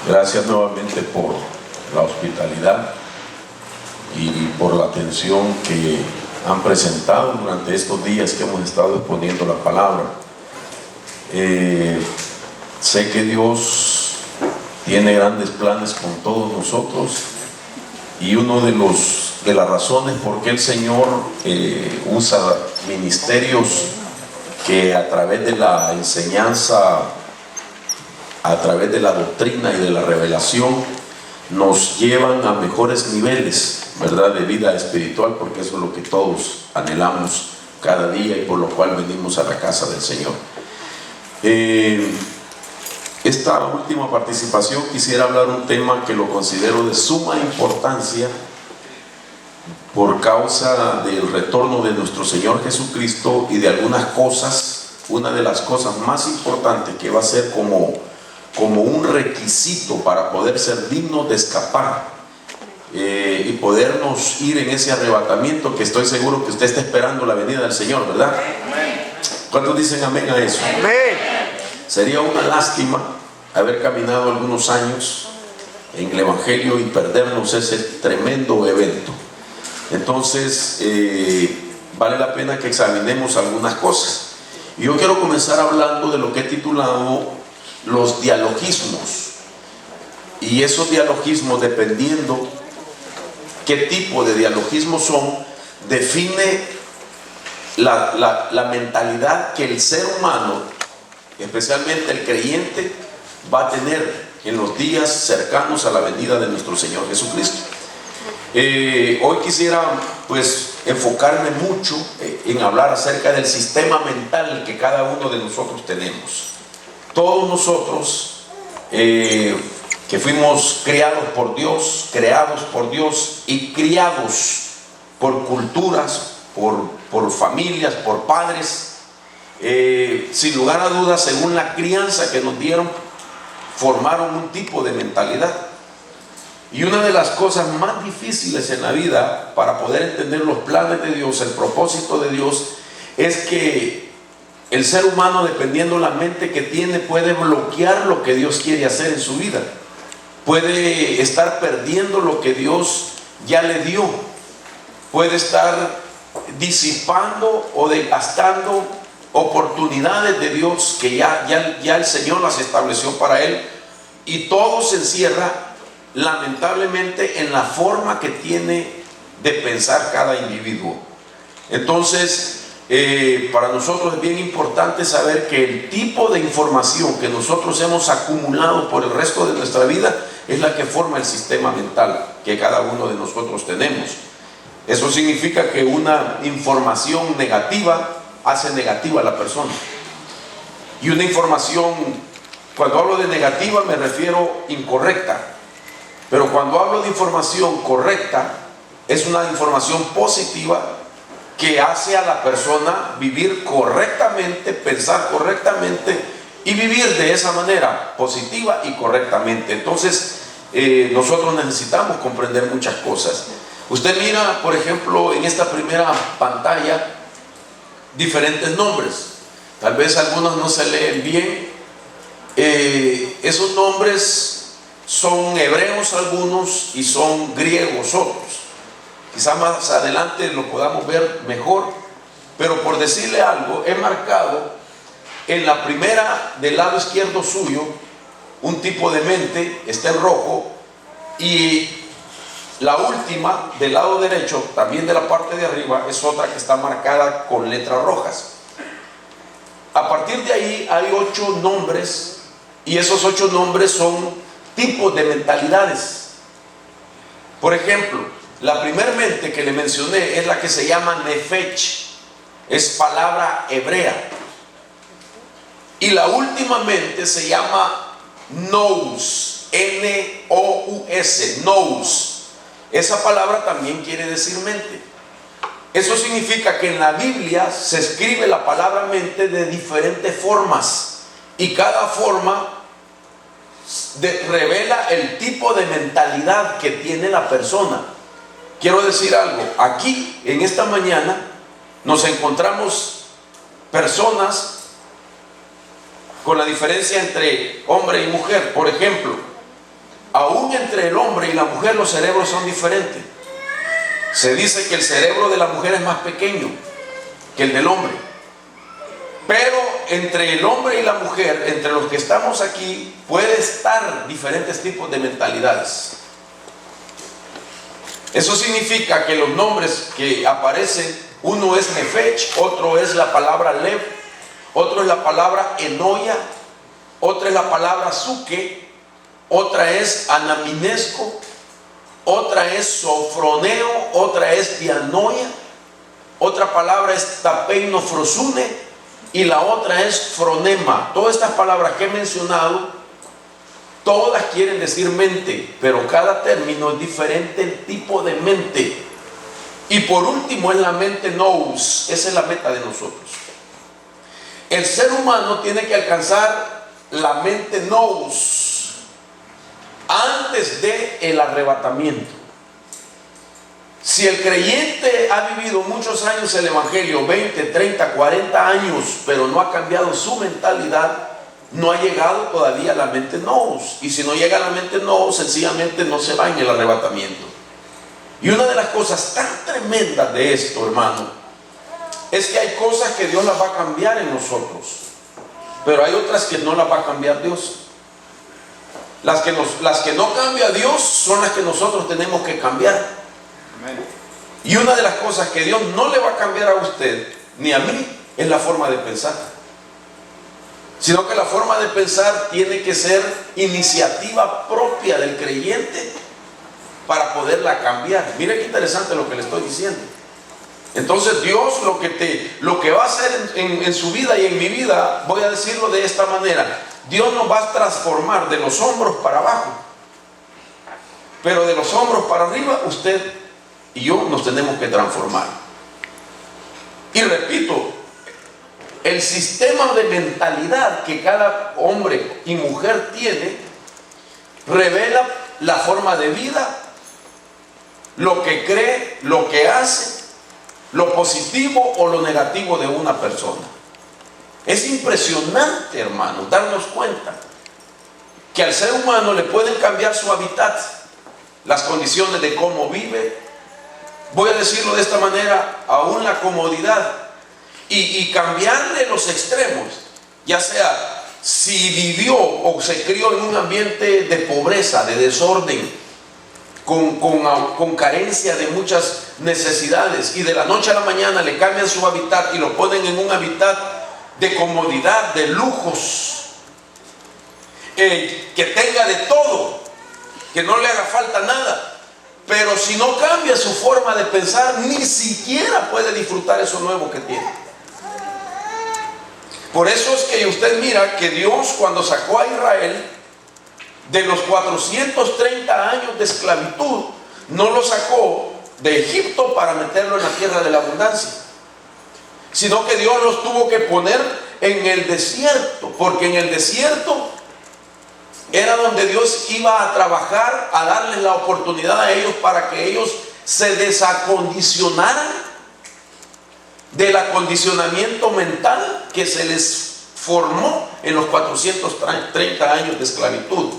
Gracias nuevamente por la hospitalidad y por la atención que han presentado durante estos días que hemos estado exponiendo la palabra. Sé que Dios tiene grandes planes con todos nosotros, y uno de las razones por qué el Señor usa ministerios que a través de la enseñanza, a través de la doctrina y de la revelación, nos llevan a mejores niveles, ¿verdad?, de vida espiritual, porque eso es lo que todos anhelamos cada día y por lo cual venimos a la casa del Señor. Esta última participación quisiera hablar un tema que lo considero de suma importancia por causa del retorno de nuestro Señor Jesucristo y de algunas cosas. Una de las cosas más importantes que va a ser como un requisito para poder ser dignos de escapar y podernos ir en ese arrebatamiento, que estoy seguro que usted está esperando la venida del Señor, ¿verdad? ¿Cuántos dicen amén a eso? Amén. Sería una lástima haber caminado algunos años en el Evangelio y perdernos ese tremendo evento. Entonces vale la pena que examinemos algunas cosas. Y yo quiero comenzar hablando de lo que he titulado los dialogismos. Y esos dialogismos, dependiendo qué tipo de dialogismos son, define la mentalidad que el ser humano, especialmente el creyente, va a tener en los días cercanos a la venida de nuestro Señor Jesucristo. Hoy quisiera pues enfocarme mucho en hablar acerca del sistema mental que cada uno de nosotros tenemos. Todos nosotros que fuimos creados por Dios y criados por culturas, por familias, por padres, sin lugar a dudas, según la crianza que nos dieron, formaron un tipo de mentalidad. Y una de las cosas más difíciles en la vida para poder entender los planes de Dios, el propósito de Dios, es que el ser humano, dependiendo la mente que tiene, puede bloquear lo que Dios quiere hacer en su vida. Puede estar perdiendo lo que Dios ya le dio. Puede estar disipando o desgastando oportunidades de Dios que ya el Señor las estableció para él. Y todo se encierra, lamentablemente, en la forma que tiene de pensar cada individuo. Entonces, para nosotros es bien importante saber que el tipo de información que nosotros hemos acumulado por el resto de nuestra vida es la que forma el sistema mental que cada uno de nosotros tenemos. Eso significa que una información negativa hace negativa a la persona. Y una información, cuando hablo de negativa me refiero incorrecta, pero cuando hablo de información correcta, es una información positiva que hace a la persona vivir correctamente, pensar correctamente y vivir de esa manera positiva y correctamente. Entonces nosotros necesitamos comprender muchas cosas. Usted mira, por ejemplo, en esta primera pantalla diferentes nombres. Tal vez algunos no se leen bien. Esos nombres son hebreos algunos y son griegos otros. Quizá más adelante lo podamos ver mejor, pero por decirle algo, he marcado en la primera del lado izquierdo suyo un tipo de mente, está en rojo, y la última del lado derecho, también de la parte de arriba, es otra que está marcada con letras rojas. A partir de ahí hay 8 nombres, y esos 8 nombres son tipos de mentalidades. Por ejemplo, la primera mente que le mencioné es la que se llama Nefesh, es palabra hebrea. Y la última mente se llama Nous, N-O-U-S, Nous. Esa palabra también quiere decir mente. Eso significa que en la Biblia se escribe la palabra mente de diferentes formas, y cada forma revela el tipo de mentalidad que tiene la persona. Quiero decir algo, aquí en esta mañana nos encontramos personas con la diferencia entre hombre y mujer. Por ejemplo, aún entre el hombre y la mujer los cerebros son diferentes. Se dice que el cerebro de la mujer es más pequeño que el del hombre. Pero entre el hombre y la mujer, entre los que estamos aquí, puede estar diferentes tipos de mentalidades. Eso significa que los nombres que aparecen, uno es Nefech, otro es la palabra Lev, otro es la palabra Enoya, otra es la palabra Suke, otra es Anaminesco, otra es Sofroneo, otra es Dianoia, otra palabra es Tapeinofrosune y la otra es Fronema. Todas estas palabras que he mencionado, todas quieren decir mente, pero cada término es diferente el tipo de mente. Y por último es la mente nous. Esa es la meta de nosotros. El ser humano tiene que alcanzar la mente nous antes del arrebatamiento. Si el creyente ha vivido muchos años el Evangelio, 20, 30, 40 años, pero no ha cambiado su mentalidad, no ha llegado todavía a la mente nous. Y si no llega a la mente nous, sencillamente no se va en el arrebatamiento. Y una de las cosas tan tremendas de esto, hermano, es que hay cosas que Dios las va a cambiar en nosotros, pero hay otras que no las va a cambiar Dios. Las que no cambia Dios son las que nosotros tenemos que cambiar. Y una de las cosas que Dios no le va a cambiar a usted ni a mí es la forma de pensar, sino que la forma de pensar tiene que ser iniciativa propia del creyente para poderla cambiar. Mire qué interesante lo que le estoy diciendo. Entonces Dios lo que va a hacer en su vida y en mi vida, voy a decirlo de esta manera: Dios nos va a transformar de los hombros para abajo, pero de los hombros para arriba usted y yo nos tenemos que transformar. Y repito, el sistema de mentalidad que cada hombre y mujer tiene revela la forma de vida, lo que cree, lo que hace, lo positivo o lo negativo de una persona. Es impresionante, hermano, darnos cuenta que al ser humano le pueden cambiar su hábitat, las condiciones de cómo vive, voy a decirlo de esta manera, aún la comodidad, y cambiarle los extremos, ya sea si vivió o se crió en un ambiente de pobreza, de desorden, con carencia de muchas necesidades, y de la noche a la mañana le cambian su hábitat y lo ponen en un hábitat de comodidad, de lujos, que tenga de todo, que no le haga falta nada. Pero si no cambia su forma de pensar, ni siquiera puede disfrutar eso nuevo que tiene. Por eso es que usted mira que Dios, cuando sacó a Israel de los 430 años de esclavitud, no lo sacó de Egipto para meterlo en la tierra de la abundancia, sino que Dios los tuvo que poner en el desierto, porque en el desierto era donde Dios iba a trabajar, a darles la oportunidad a ellos para que ellos se desacondicionaran del acondicionamiento mental que se les formó en los 430 años de esclavitud.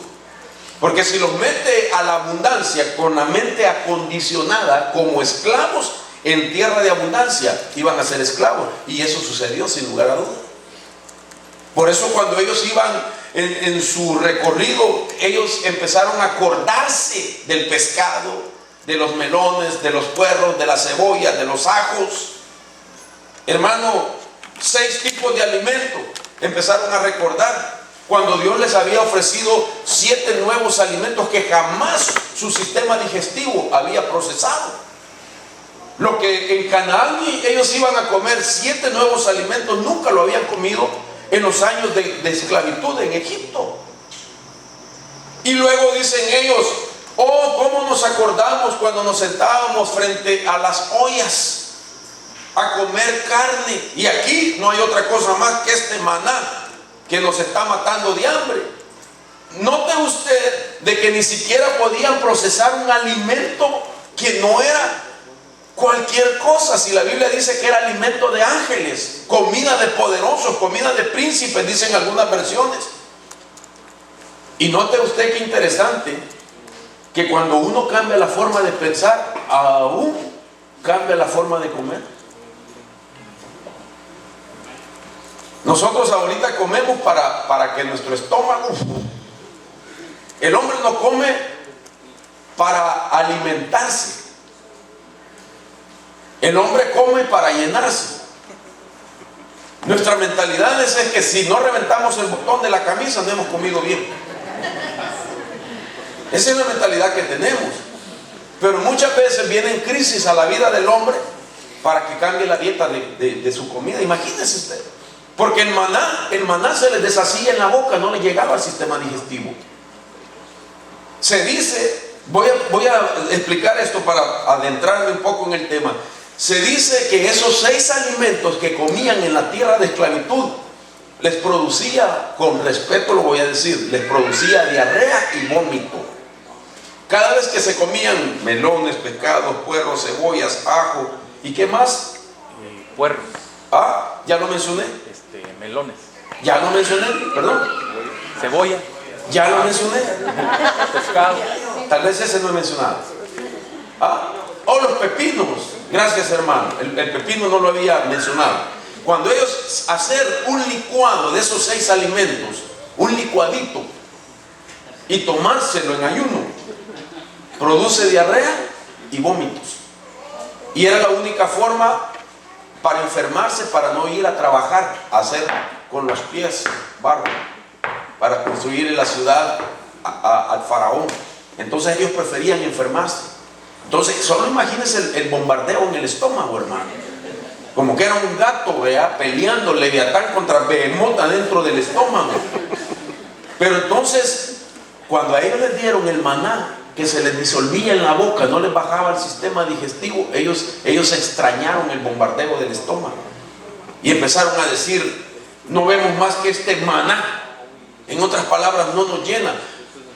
Porque si los mete a la abundancia con la mente acondicionada como esclavos en tierra de abundancia, iban a ser esclavos. Y eso sucedió sin lugar a duda. Por eso cuando ellos iban en su recorrido, ellos empezaron a acordarse del pescado, de los melones, de los puerros, de las cebollas, de los ajos. Hermano, 6 tipos de alimento empezaron a recordar cuando Dios les había ofrecido 7 nuevos alimentos que jamás su sistema digestivo había procesado. Lo que en Canaán ellos iban a comer 7 nuevos alimentos, nunca lo habían comido en los años de esclavitud en Egipto. Y luego dicen ellos: oh, cómo nos acordamos cuando nos sentábamos frente a las ollas a comer carne, y aquí no hay otra cosa más que este maná que nos está matando de hambre. Note usted de que ni siquiera podían procesar un alimento que no era cualquier cosa. Si la Biblia dice que era alimento de ángeles, comida de poderosos, comida de príncipes, dicen algunas versiones. Y note usted qué interesante, que cuando uno cambia la forma de pensar, aún cambia la forma de comer. Nosotros ahorita comemos para que nuestro estómago, el hombre no come para alimentarse, el hombre come para llenarse. Nuestra mentalidad es que si no reventamos el botón de la camisa no hemos comido bien. Esa es la mentalidad que tenemos. Pero muchas veces vienen crisis a la vida del hombre para que cambie la dieta de su comida. Imagínese usted. Porque el maná se le deshacía en la boca, no le llegaba al sistema digestivo. Se dice, voy a explicar esto para adentrarme un poco en el tema. Se dice que esos 6 alimentos que comían en la tierra de esclavitud les producía, con respeto lo voy a decir, les producía diarrea y vómito. Cada vez que se comían melones, pescados, puerros, cebollas, ajo, ¿y qué más? Puerros. Ah, ya lo mencioné. Melones. Ya lo mencioné, perdón. Cebolla. Ya lo mencioné. Pescado. Tal vez ese no he mencionado. Ah, o los pepinos. Gracias, hermano. El pepino no lo había mencionado. Cuando ellos hacer un licuado de esos 6 alimentos, un licuadito, y tomárselo en ayuno, produce diarrea y vómitos. Y era la única forma para enfermarse, para no ir a trabajar, a hacer con los pies barro, para construir en la ciudad al faraón. Entonces ellos preferían enfermarse. Entonces solo imagínense el bombardeo en el estómago, hermano. Como que era un gato, ¿vea? Peleando Leviatán contra Behemoth adentro del estómago. Pero entonces, cuando a ellos les dieron el maná, que se les disolvía en la boca, no les bajaba el sistema digestivo, ellos extrañaron el bombardeo del estómago y empezaron a decir: no vemos más que este maná. En otras palabras, no nos llena.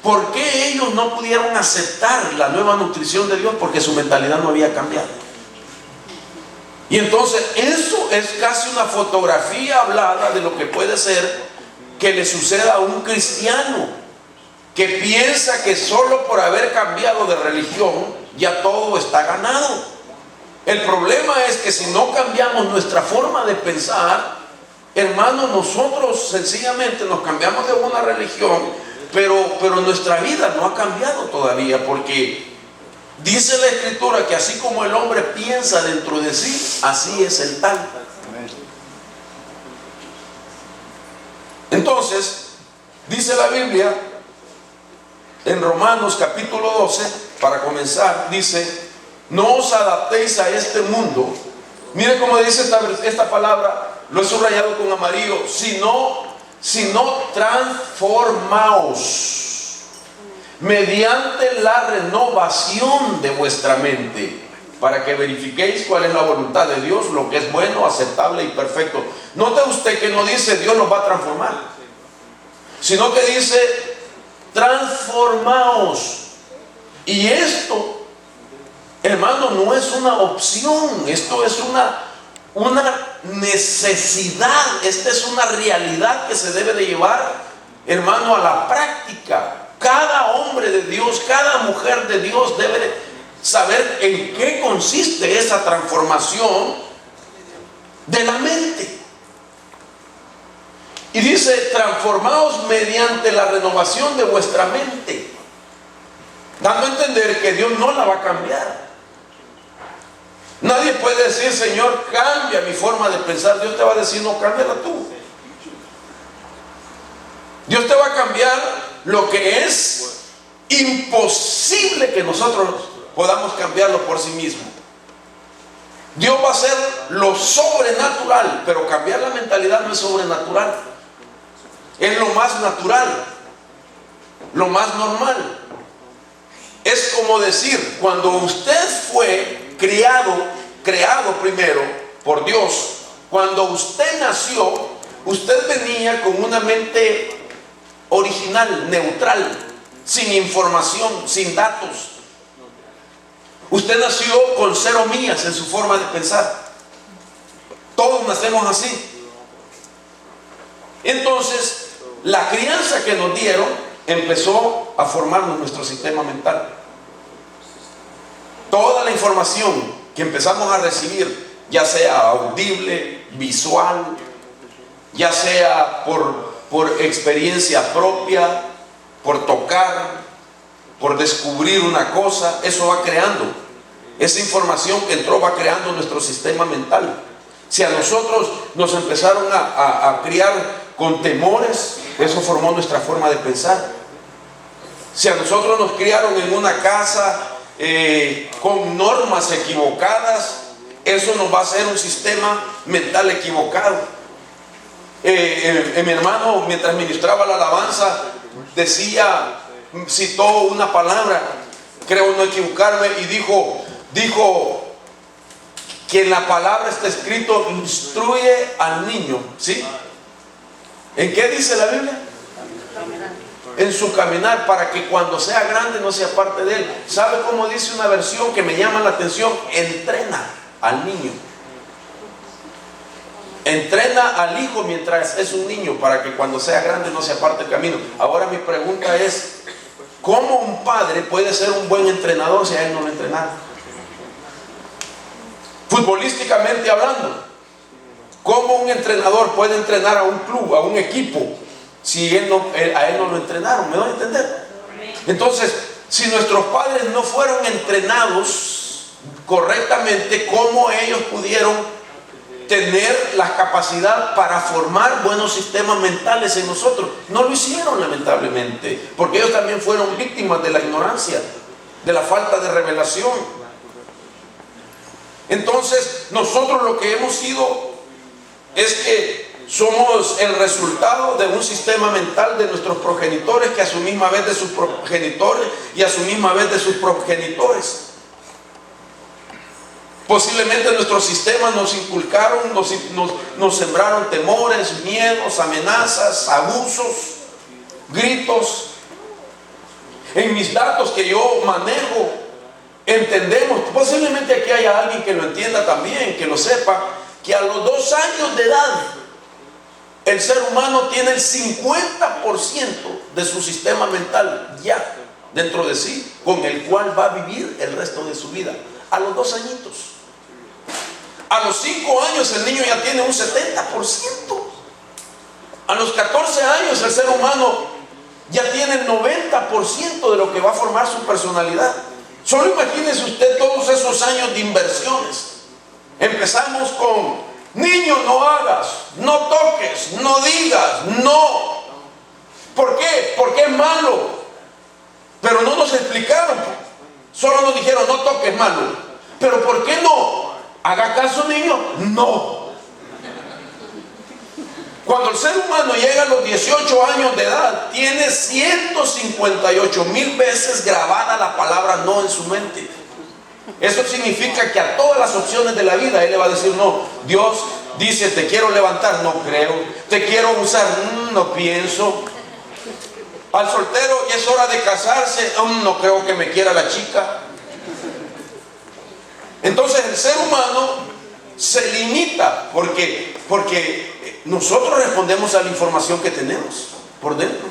¿Por qué ellos no pudieron aceptar la nueva nutrición de Dios? Porque su mentalidad no había cambiado. Y entonces eso es casi una fotografía hablada de lo que puede ser que le suceda a un cristiano que piensa que solo por haber cambiado de religión ya todo está ganado. El problema es que si no cambiamos nuestra forma de pensar, hermanos, nosotros sencillamente nos cambiamos de una religión, pero nuestra vida no ha cambiado todavía, porque dice la Escritura que así como el hombre piensa dentro de sí, así es el tal. Entonces, dice la Biblia en Romanos capítulo 12, para comenzar, dice: no os adaptéis a este mundo. Mire cómo dice esta palabra, lo he subrayado con amarillo: sino transformaos mediante la renovación de vuestra mente, para que verifiquéis cuál es la voluntad de Dios, lo que es bueno, aceptable y perfecto. Note usted que no dice Dios nos va a transformar, sino que dice transformaos. Y esto, hermano, no es una opción, esto es una necesidad, esta es una realidad que se debe de llevar, hermano, a la práctica. Cada hombre de Dios, cada mujer de Dios debe de saber en qué consiste esa transformación de la mente. Y dice: transformaos mediante la renovación de vuestra mente, dando a entender que Dios no la va a cambiar. Nadie puede decir: Señor, cambia mi forma de pensar. Dios te va a decir: no, cámbiala tú. Dios te va a cambiar lo que es imposible que nosotros podamos cambiarlo por sí mismo. Dios va a hacer lo sobrenatural, pero cambiar la mentalidad no es sobrenatural. Es lo más natural, lo más normal. Es como decir, cuando usted fue creado primero por Dios, cuando usted nació, usted venía con una mente original, neutral, sin información, sin datos. Usted nació con 0 millas en su forma de pensar. Todos nacemos así. Entonces, la crianza que nos dieron empezó a formarnos nuestro sistema mental. información que empezamos a recibir, ya sea audible, visual, ya sea por experiencia propia, por tocar, por descubrir una cosa, eso va creando. Esa información que entró va creando nuestro sistema mental. Si a nosotros nos empezaron a criar con temores, eso formó nuestra forma de pensar. Si a nosotros nos criaron en una casa con normas equivocadas, eso nos va a hacer un sistema mental equivocado. Mi hermano, mientras ministraba la alabanza, citó una palabra, creo no equivocarme, y dijo que en la palabra está escrito: instruye al niño, ¿sí? ¿En qué dice la Biblia? En su caminar, para que cuando sea grande no se aparte de él. ¿Sabe cómo dice una versión que me llama la atención? Entrena al niño. Entrena al hijo mientras es un niño, para que cuando sea grande no se aparte el camino. Ahora mi pregunta es: ¿cómo un padre puede ser un buen entrenador si a él no lo entrenaron? Futbolísticamente hablando, ¿cómo un entrenador puede entrenar a un club, a un equipo, si a él no lo entrenaron? ¿Me doy a entender? Entonces, si nuestros padres no fueron entrenados correctamente, ¿cómo ellos pudieron tener la capacidad para formar buenos sistemas mentales en nosotros? No lo hicieron, lamentablemente, porque ellos también fueron víctimas de la ignorancia, de la falta de revelación. Entonces, nosotros lo que hemos sido es que somos el resultado de un sistema mental de nuestros progenitores, que a su misma vez de sus progenitores y a su misma vez de sus progenitores. Posiblemente nuestros sistemas nos inculcaron, nos sembraron temores, miedos, amenazas, abusos, gritos. En mis datos que yo manejo, entendemos, posiblemente aquí haya alguien que lo entienda también, que lo sepa, que a los 2 años de edad el ser humano tiene el 50% de su sistema mental ya dentro de sí, con el cual va a vivir el resto de su vida. A los 2 añitos. A los 5 años el niño ya tiene un 70%. A los 14 años el ser humano ya tiene el 90% de lo que va a formar su personalidad. Solo imagínese usted todos esos años de inversiones. Empezamos con: niño, no hagas, no toques, no digas, no. ¿Por qué? Porque es malo. Pero no nos explicaron. Solo nos dijeron: no toques, malo. Pero ¿por qué no? ¿Haga caso, niño? No. Cuando el ser humano llega a los 18 años de edad, tiene 158,000 veces grabada la palabra no en su mente. Eso significa que a todas las opciones de la vida él le va a decir no. Dios dice: te quiero levantar, no creo. Te quiero usar, no pienso. Al soltero, y es hora de casarse, no creo que me quiera la chica. Entonces el ser humano se limita porque nosotros respondemos a la información que tenemos por dentro.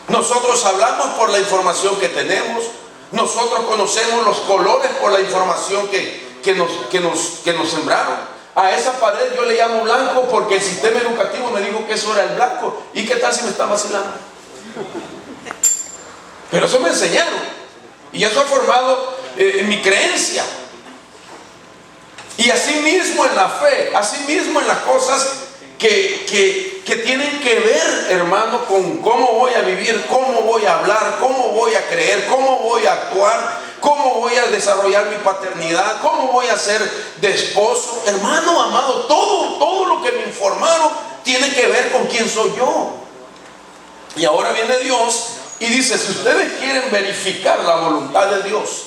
Nosotros hablamos por la información que tenemos. Nosotros conocemos los colores por la información que nos sembraron. A esa pared yo le llamo blanco porque el sistema educativo me dijo que eso era el blanco. ¿Y qué tal si me está vacilando? Pero eso me enseñaron. Y eso ha formado mi creencia. Y así mismo en la fe, así mismo en las cosas que tienen que ver, hermano, con cómo voy a vivir, cómo voy a hablar, cómo voy a creer, cómo voy a actuar, cómo voy a desarrollar mi paternidad, cómo voy a ser de esposo. Hermano amado, todo lo que me informaron tiene que ver con quién soy yo. Y ahora viene Dios y dice: si ustedes quieren verificar la voluntad de Dios,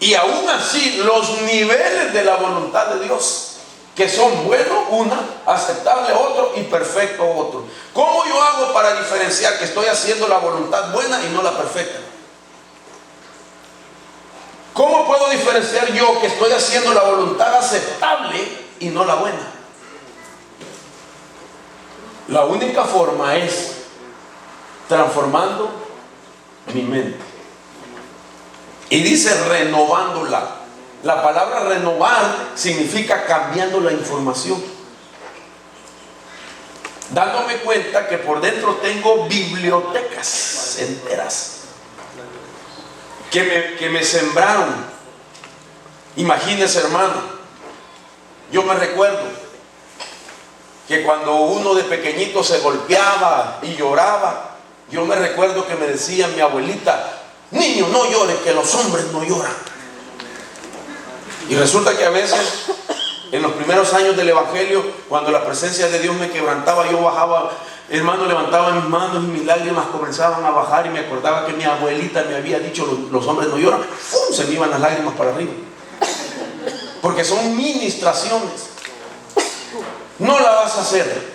y aún así los niveles de la voluntad de Dios, que son buenos una, aceptable otro y perfecto otro. ¿Cómo yo hago para diferenciar que estoy haciendo la voluntad buena y no la perfecta? ¿Cómo puedo diferenciar yo que estoy haciendo la voluntad aceptable y no la buena? La única forma es transformando mi mente. Y dice renovándola. La palabra renovar significa cambiando la información. Dándome cuenta que por dentro tengo bibliotecas enteras que me sembraron. Imagínese, hermano, yo me recuerdo que cuando uno de pequeñito se golpeaba y lloraba, yo me recuerdo que me decía mi abuelita: niño, no llores, que los hombres no lloran. Y resulta que a veces, en los primeros años del Evangelio, cuando la presencia de Dios me quebrantaba, yo bajaba, hermano, levantaba mis manos y mis lágrimas comenzaban a bajar, y me acordaba que mi abuelita me había dicho: los hombres no lloran. ¡Fum! Se me iban las lágrimas para arriba. Porque son ministraciones. No la vas a hacer.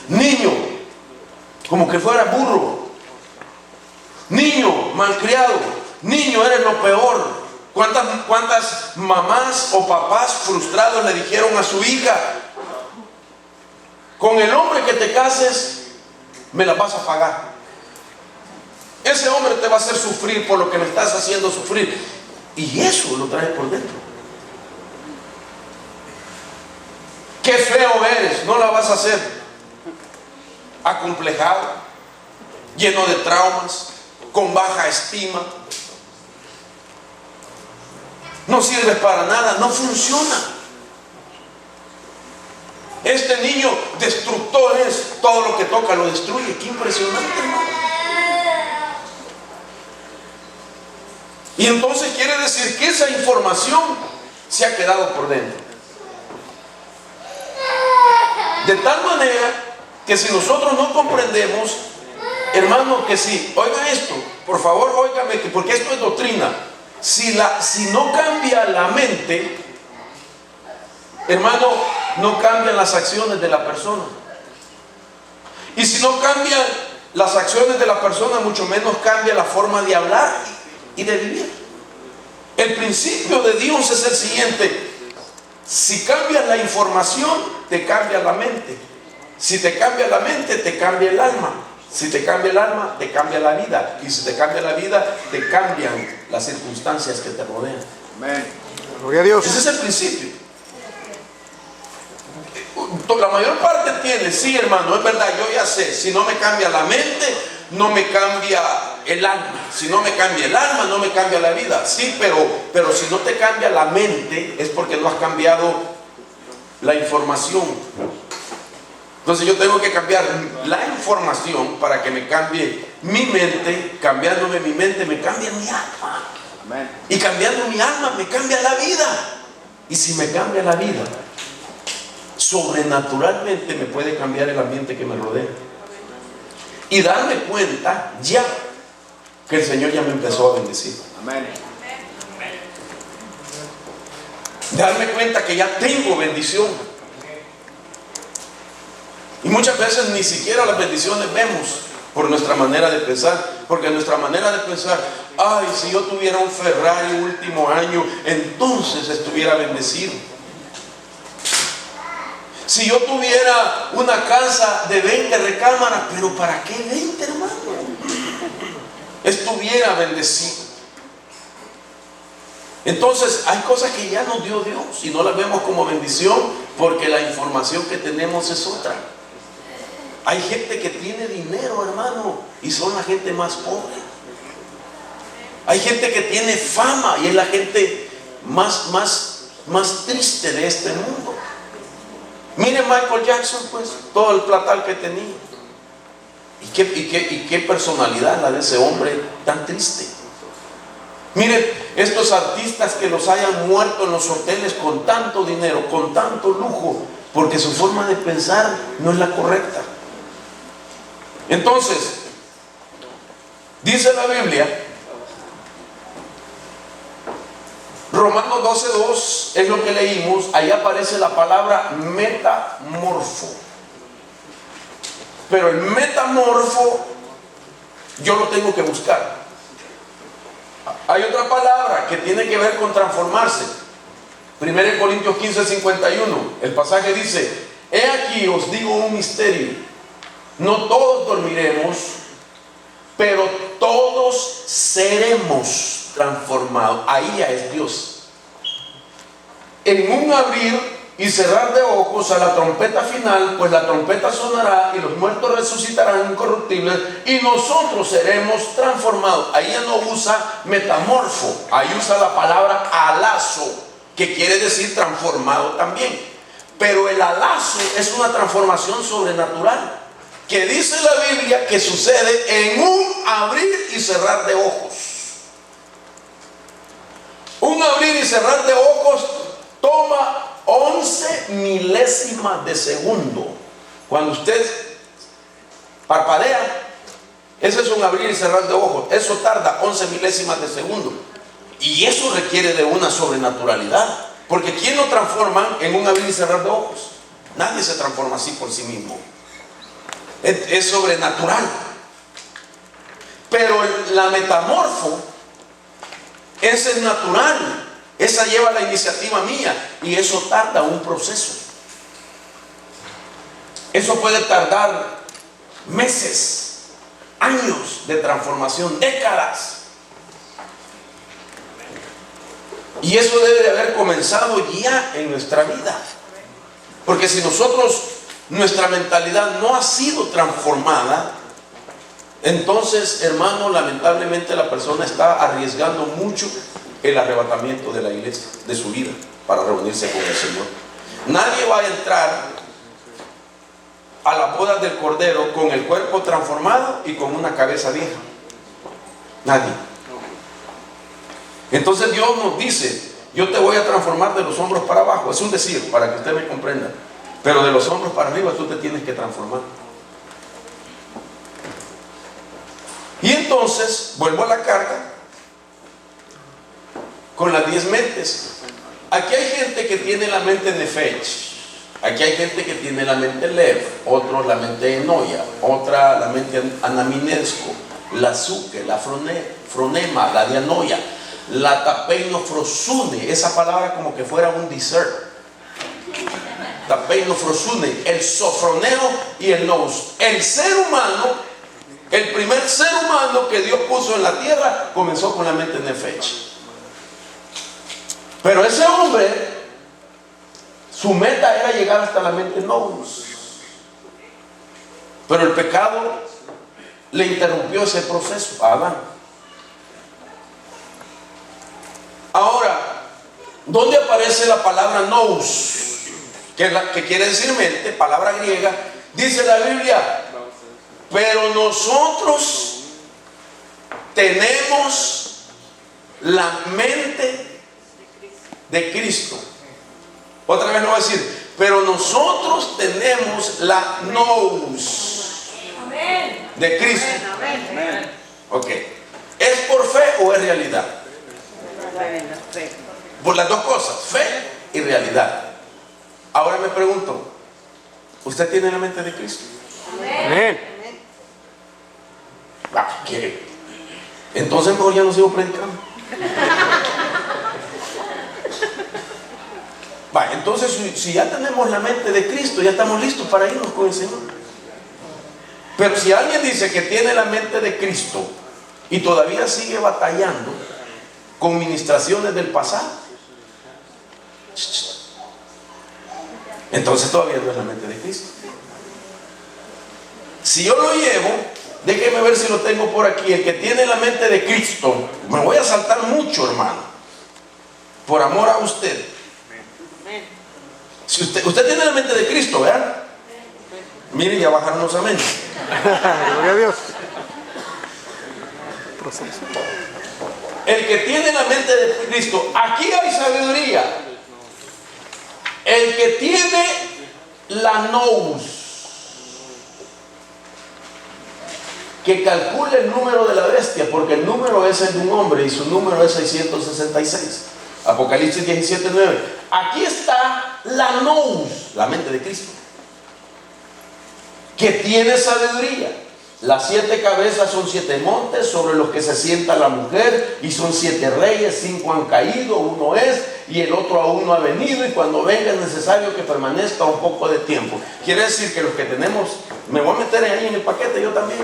Niño, como que fuera burro. Niño, malcriado. Niño, eres lo peor. ¿Cuántas mamás o papás frustrados le dijeron a su hija: con el hombre que te cases, me la vas a pagar? Ese hombre te va a hacer sufrir por lo que me estás haciendo sufrir. Y eso lo traes por dentro. Qué feo eres, no la vas a hacer. Acomplejado, lleno de traumas, con baja estima. No sirves para nada, no funciona. Este niño destructor es, todo lo que toca lo destruye. Qué impresionante, hermano. Y entonces quiere decir que esa información se ha quedado por dentro. De tal manera que si nosotros no comprendemos, hermano, que si, oiga esto, por favor, óigame, porque esto es doctrina. Si no cambia la mente, hermano, no cambian las acciones de la persona. Y si no cambian las acciones de la persona, mucho menos cambia la forma de hablar y de vivir. El principio de Dios es el siguiente: si cambias la información, te cambia la mente. Si te cambia la mente, te cambia el alma. Si te cambia el alma, te cambia la vida. Y si te cambia la vida, te cambian las circunstancias que te rodean. Amén. Gloria a Dios. Ese es el principio. La mayor parte tiene, sí, hermano, es verdad, yo ya sé, si no me cambia la mente, no me cambia el alma. Si no me cambia el alma, no me cambia la vida. Sí, pero si no te cambia la mente, es porque no has cambiado la información. Entonces yo tengo que cambiar la información para que me cambie mi mente. Cambiándome mi mente, me cambia mi alma. Amén. Y cambiando mi alma, me cambia la vida. Y si me cambia la vida, sobrenaturalmente me puede cambiar el ambiente que me rodea. Y darme cuenta ya que el Señor ya me empezó a bendecir. Amén. Darme cuenta que ya tengo bendición. Y muchas veces ni siquiera las bendiciones vemos por nuestra manera de pensar. Porque nuestra manera de pensar: ay, si yo tuviera un Ferrari último año, entonces estuviera bendecido. Si yo tuviera una casa de 20 recámaras, pero ¿para qué 20, hermano? Estuviera bendecido. Entonces hay cosas que ya nos dio Dios y no las vemos como bendición porque la información que tenemos es otra. Hay gente que tiene dinero, hermano, y son la gente más pobre. Hay gente que tiene fama y es la gente más triste de este mundo. Mire Michael Jackson, pues, todo el platal que tenía. ¿Y qué personalidad la de ese hombre tan triste? Miren, estos artistas que los hayan muerto en los hoteles con tanto dinero, con tanto lujo, porque su forma de pensar no es la correcta. Entonces, dice la Biblia, Romanos 12:2 es lo que leímos. Ahí aparece la palabra metamorfo. Pero el metamorfo yo lo tengo que buscar. Hay otra palabra que tiene que ver con transformarse. 1 Corintios 15:51. El pasaje dice: he aquí os digo un misterio. No todos dormiremos, pero todos seremos transformados. Ahí ya es Dios. En un abrir y cerrar de ojos a la trompeta final, pues la trompeta sonará y los muertos resucitarán incorruptibles y nosotros seremos transformados. Ahí ya no usa metamorfo, ahí usa la palabra alazo, que quiere decir transformado también. Pero el alazo es una transformación sobrenatural, que dice la Biblia que sucede en un abrir y cerrar de ojos. Un abrir y cerrar de ojos toma 11 milésimas de segundo. Cuando usted parpadea, ese es un abrir y cerrar de ojos. Eso tarda 11 milésimas de segundo. Y eso requiere de una sobrenaturalidad. Porque ¿quién lo transforma en un abrir y cerrar de ojos? Nadie se transforma así por sí mismo. Es sobrenatural. Pero la metamorfo, esa es natural. Esa lleva la iniciativa mía y eso tarda un proceso. Eso puede tardar meses, años de transformación, décadas. Y eso debe de haber comenzado ya en nuestra vida. Porque si nuestra mentalidad no ha sido transformada, entonces, hermano, lamentablemente la persona está arriesgando mucho el arrebatamiento de la iglesia, de su vida, para reunirse con el Señor. Nadie va a entrar a la boda del Cordero con el cuerpo transformado y con una cabeza vieja. Nadie. Entonces Dios nos dice: yo te voy a transformar de los hombros para abajo. Es un decir, para que usted me comprenda. Pero de los hombros para arriba tú te tienes que transformar. Y entonces, vuelvo a la carga con las 10 mentes. Aquí hay gente que tiene la mente Nefesh, aquí hay gente que tiene la mente Lev, otros la mente Enoya, otra la mente Anaminesco, la Zuke, la Fronema, la Dianoia, la Tapeino Frosune, esa palabra como que fuera un dessert. Tapeino Frosune, el Sofroneo y el Nous. El ser humano, el primer ser humano que Dios puso en la tierra, comenzó con la mente Nefesh. Pero ese hombre, su meta era llegar hasta la mente Nous. Pero el pecado le interrumpió ese proceso a Adán. Ahora, ¿dónde aparece la palabra Nous? Que quiere decir mente, palabra griega. Dice la Biblia: pero nosotros tenemos la mente de Cristo. Otra vez no va a decir, pero nosotros tenemos la nous de Cristo. Ok. ¿Es por fe o es realidad? Por las dos cosas, fe y realidad. Ahora me pregunto, ¿usted tiene la mente de Cristo? Amén. ¿Qué? Entonces mejor ya no sigo predicando. Entonces si ya tenemos la mente de Cristo, ya estamos listos para irnos con el Señor. Pero si alguien dice que tiene la mente de Cristo y todavía sigue batallando con ministraciones del pasado, entonces todavía no es la mente de Cristo. Si yo lo llevo, déjeme ver si lo tengo por aquí. El que tiene la mente de Cristo, me voy a saltar mucho, hermano, por amor a usted. Si usted tiene la mente de Cristo, ¿verdad? Miren, ya bajaron los amén. Gloria a Dios. El que tiene la mente de Cristo, aquí hay sabiduría. El que tiene la nous, que calcule el número de la bestia, porque el número es el de un hombre y su número es 666. Apocalipsis 17:9. Aquí está la nous, la mente de Cristo, que tiene sabiduría. Las 7 cabezas son 7 montes sobre los que se sienta la mujer, y son 7 reyes, 5 han caído, 1 es, y el otro aún no ha venido, y cuando venga es necesario que permanezca un poco de tiempo. Quiere decir que los que tenemos, me voy a meter ahí en el paquete yo también.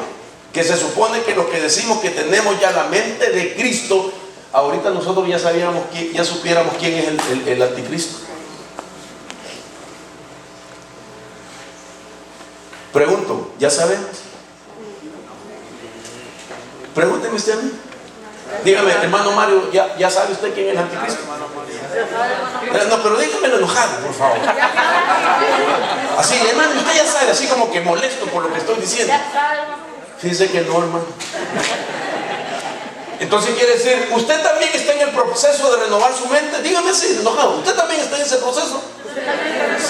que se supone que los que decimos que tenemos ya la mente de Cristo, ahorita nosotros ya sabíamos, ya supiéramos quién es el anticristo. Pregunto, ¿ya sabemos? Pregúnteme usted a mí. Dígame, hermano Mario, ¿ya sabe usted quién es el anticristo? No, pero dígamelo enojado, por favor. Así, hermano, usted ya sabe, así como que molesto por lo que estoy diciendo. Fíjese que no, hermano. Entonces quiere decir, usted también está en el proceso de renovar su mente. Dígame así, enojado, ¿usted también está en ese proceso?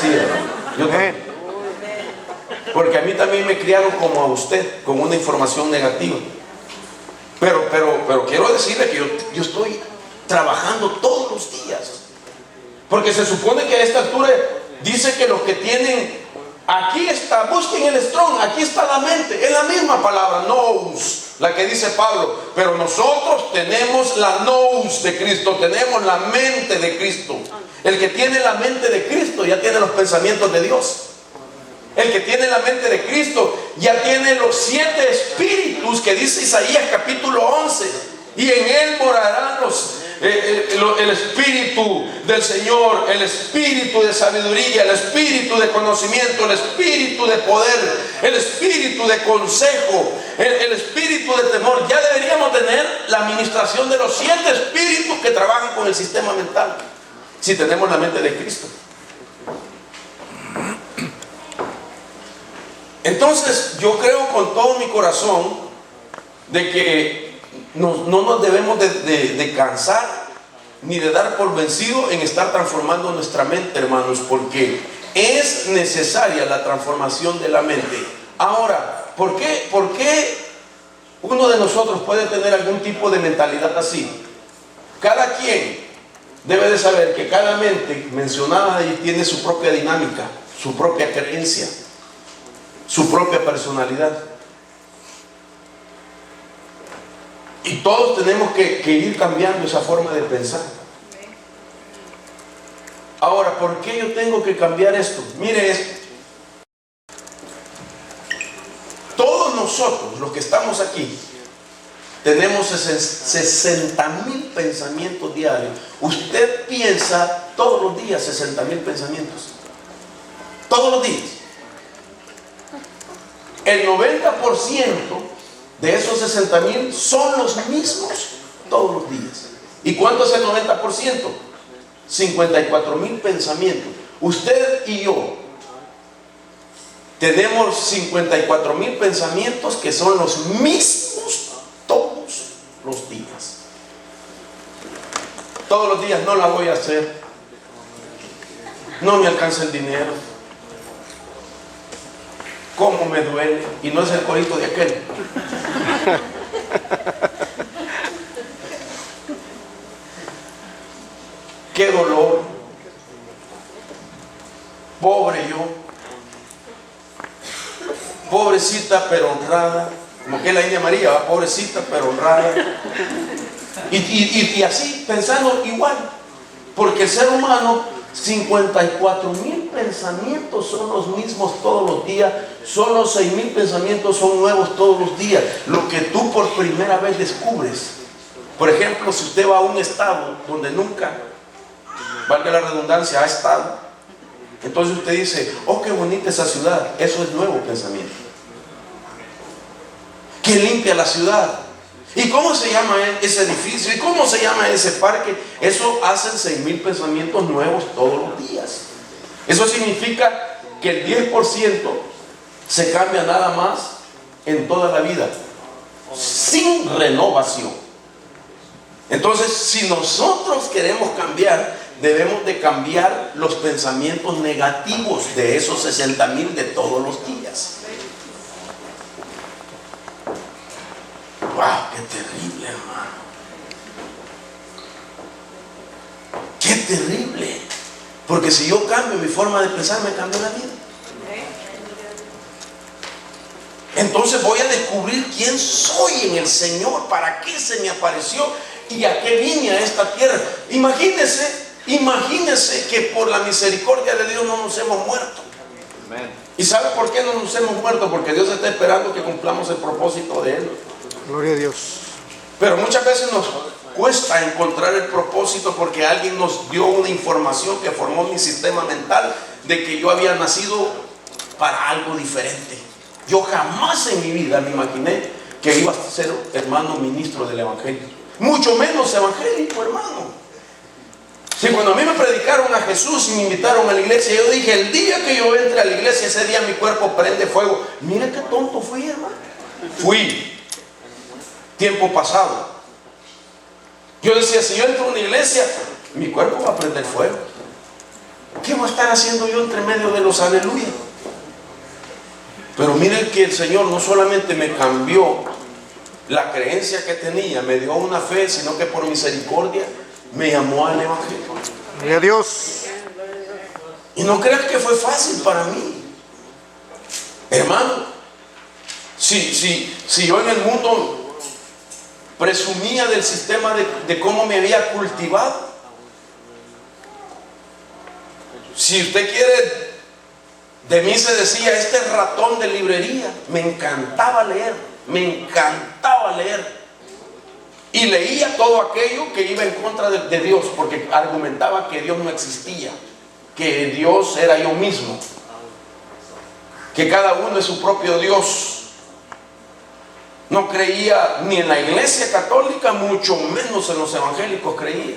Sí, hermano. Yo también. Porque a mí también me criaron como a usted, con una información negativa. Pero quiero decirle que yo estoy trabajando todos los días. Porque se supone que a esta altura dice que los que tienen, aquí está, busquen el strong, aquí está la mente. Es la misma palabra, nous, la que dice Pablo. Pero nosotros tenemos la nous de Cristo, tenemos la mente de Cristo. El que tiene la mente de Cristo ya tiene los pensamientos de Dios. El que tiene la mente de Cristo ya tiene los 7 espíritus que dice Isaías capítulo 11. Y en él morarán el espíritu del Señor, el espíritu de sabiduría, el espíritu de conocimiento, el espíritu de poder, el espíritu de consejo, el espíritu de temor. Ya deberíamos tener la administración de los 7 espíritus que trabajan con el sistema mental, si tenemos la mente de Cristo. Entonces yo creo con todo mi corazón de que no nos debemos de cansar ni de dar por vencido en estar transformando nuestra mente, hermanos, porque es necesaria la transformación de la mente. Ahora, ¿por qué uno de nosotros puede tener algún tipo de mentalidad así? Cada quien debe de saber que cada mente mencionada ahí tiene su propia dinámica, su propia creencia, su propia personalidad. Y todos tenemos que ir cambiando esa forma de pensar. Ahora, ¿por qué yo tengo que cambiar esto? Mire esto. Todos nosotros, los que estamos aquí, tenemos 60,000 pensamientos diarios. Usted piensa todos los días 60,000 pensamientos. Todos los días. El 90% de esos 60,000 son los mismos todos los días. ¿Y cuánto es el 90%? 54,000 pensamientos. Usted y yo tenemos 54,000 pensamientos que son los mismos todos los días. Todos los días: no la voy a hacer, no me alcanza el dinero, cómo me duele. Y no es el corito de aquel. Qué dolor, pobre yo, pobrecita pero honrada, como que la India María, ¿va? Pobrecita pero honrada. Y así pensando igual, porque el ser humano, 54,000 pensamientos son los mismos todos los días, solo 6,000 pensamientos son nuevos todos los días. Lo que tú por primera vez descubres. Por ejemplo, si usted va a un estado donde nunca, valga la redundancia, ha estado, entonces usted dice: oh, qué bonita esa ciudad. Eso es nuevo pensamiento. Qué limpia la ciudad. ¿Y cómo se llama ese edificio? ¿Y cómo se llama ese parque? Eso hacen 6,000 pensamientos nuevos todos los días. Eso significa que el 10% se cambia nada más en toda la vida, sin renovación. Entonces, si nosotros queremos cambiar, debemos de cambiar los pensamientos negativos de esos 60,000 de todos los días. ¡Wow! ¡Qué terrible, hermano! ¡Qué terrible! Porque si yo cambio mi forma de pensar, me cambia la vida. Entonces voy a descubrir quién soy en el Señor, para qué se me apareció y a qué vine a esta tierra. Imagínense que por la misericordia de Dios no nos hemos muerto. Amén. ¿Y sabe por qué no nos hemos muerto? Porque Dios está esperando que cumplamos el propósito de Él. Gloria a Dios. Pero muchas veces nos cuesta encontrar el propósito porque alguien nos dio una información que formó mi sistema mental de que yo había nacido para algo diferente. Yo jamás en mi vida me imaginé que iba a ser hermano ministro del Evangelio, mucho menos evangélico, hermano. Si cuando a mí me predicaron a Jesús y me invitaron a la iglesia, yo dije, el día que yo entre a la iglesia, ese día mi cuerpo prende fuego. Mira qué tonto fui, hermano. Fui. Tiempo pasado. Yo decía, si yo entro a una iglesia, mi cuerpo va a prender fuego. ¿Qué voy a estar haciendo yo entre medio de los aleluya? Pero miren que el Señor no solamente me cambió la creencia que tenía, me dio una fe, sino que por misericordia me llamó al Evangelio. Gloria a Dios. Y no crean que fue fácil para mí, hermano. Si yo en el mundo presumía del sistema de cómo me había cultivado, si usted quiere, de mí se decía, este ratón de librería. Me encantaba leer, y leía todo aquello que iba en contra de Dios, porque argumentaba que Dios no existía, que Dios era yo mismo, que cada uno es su propio Dios. No creía ni en la iglesia católica, mucho menos en los evangélicos creía.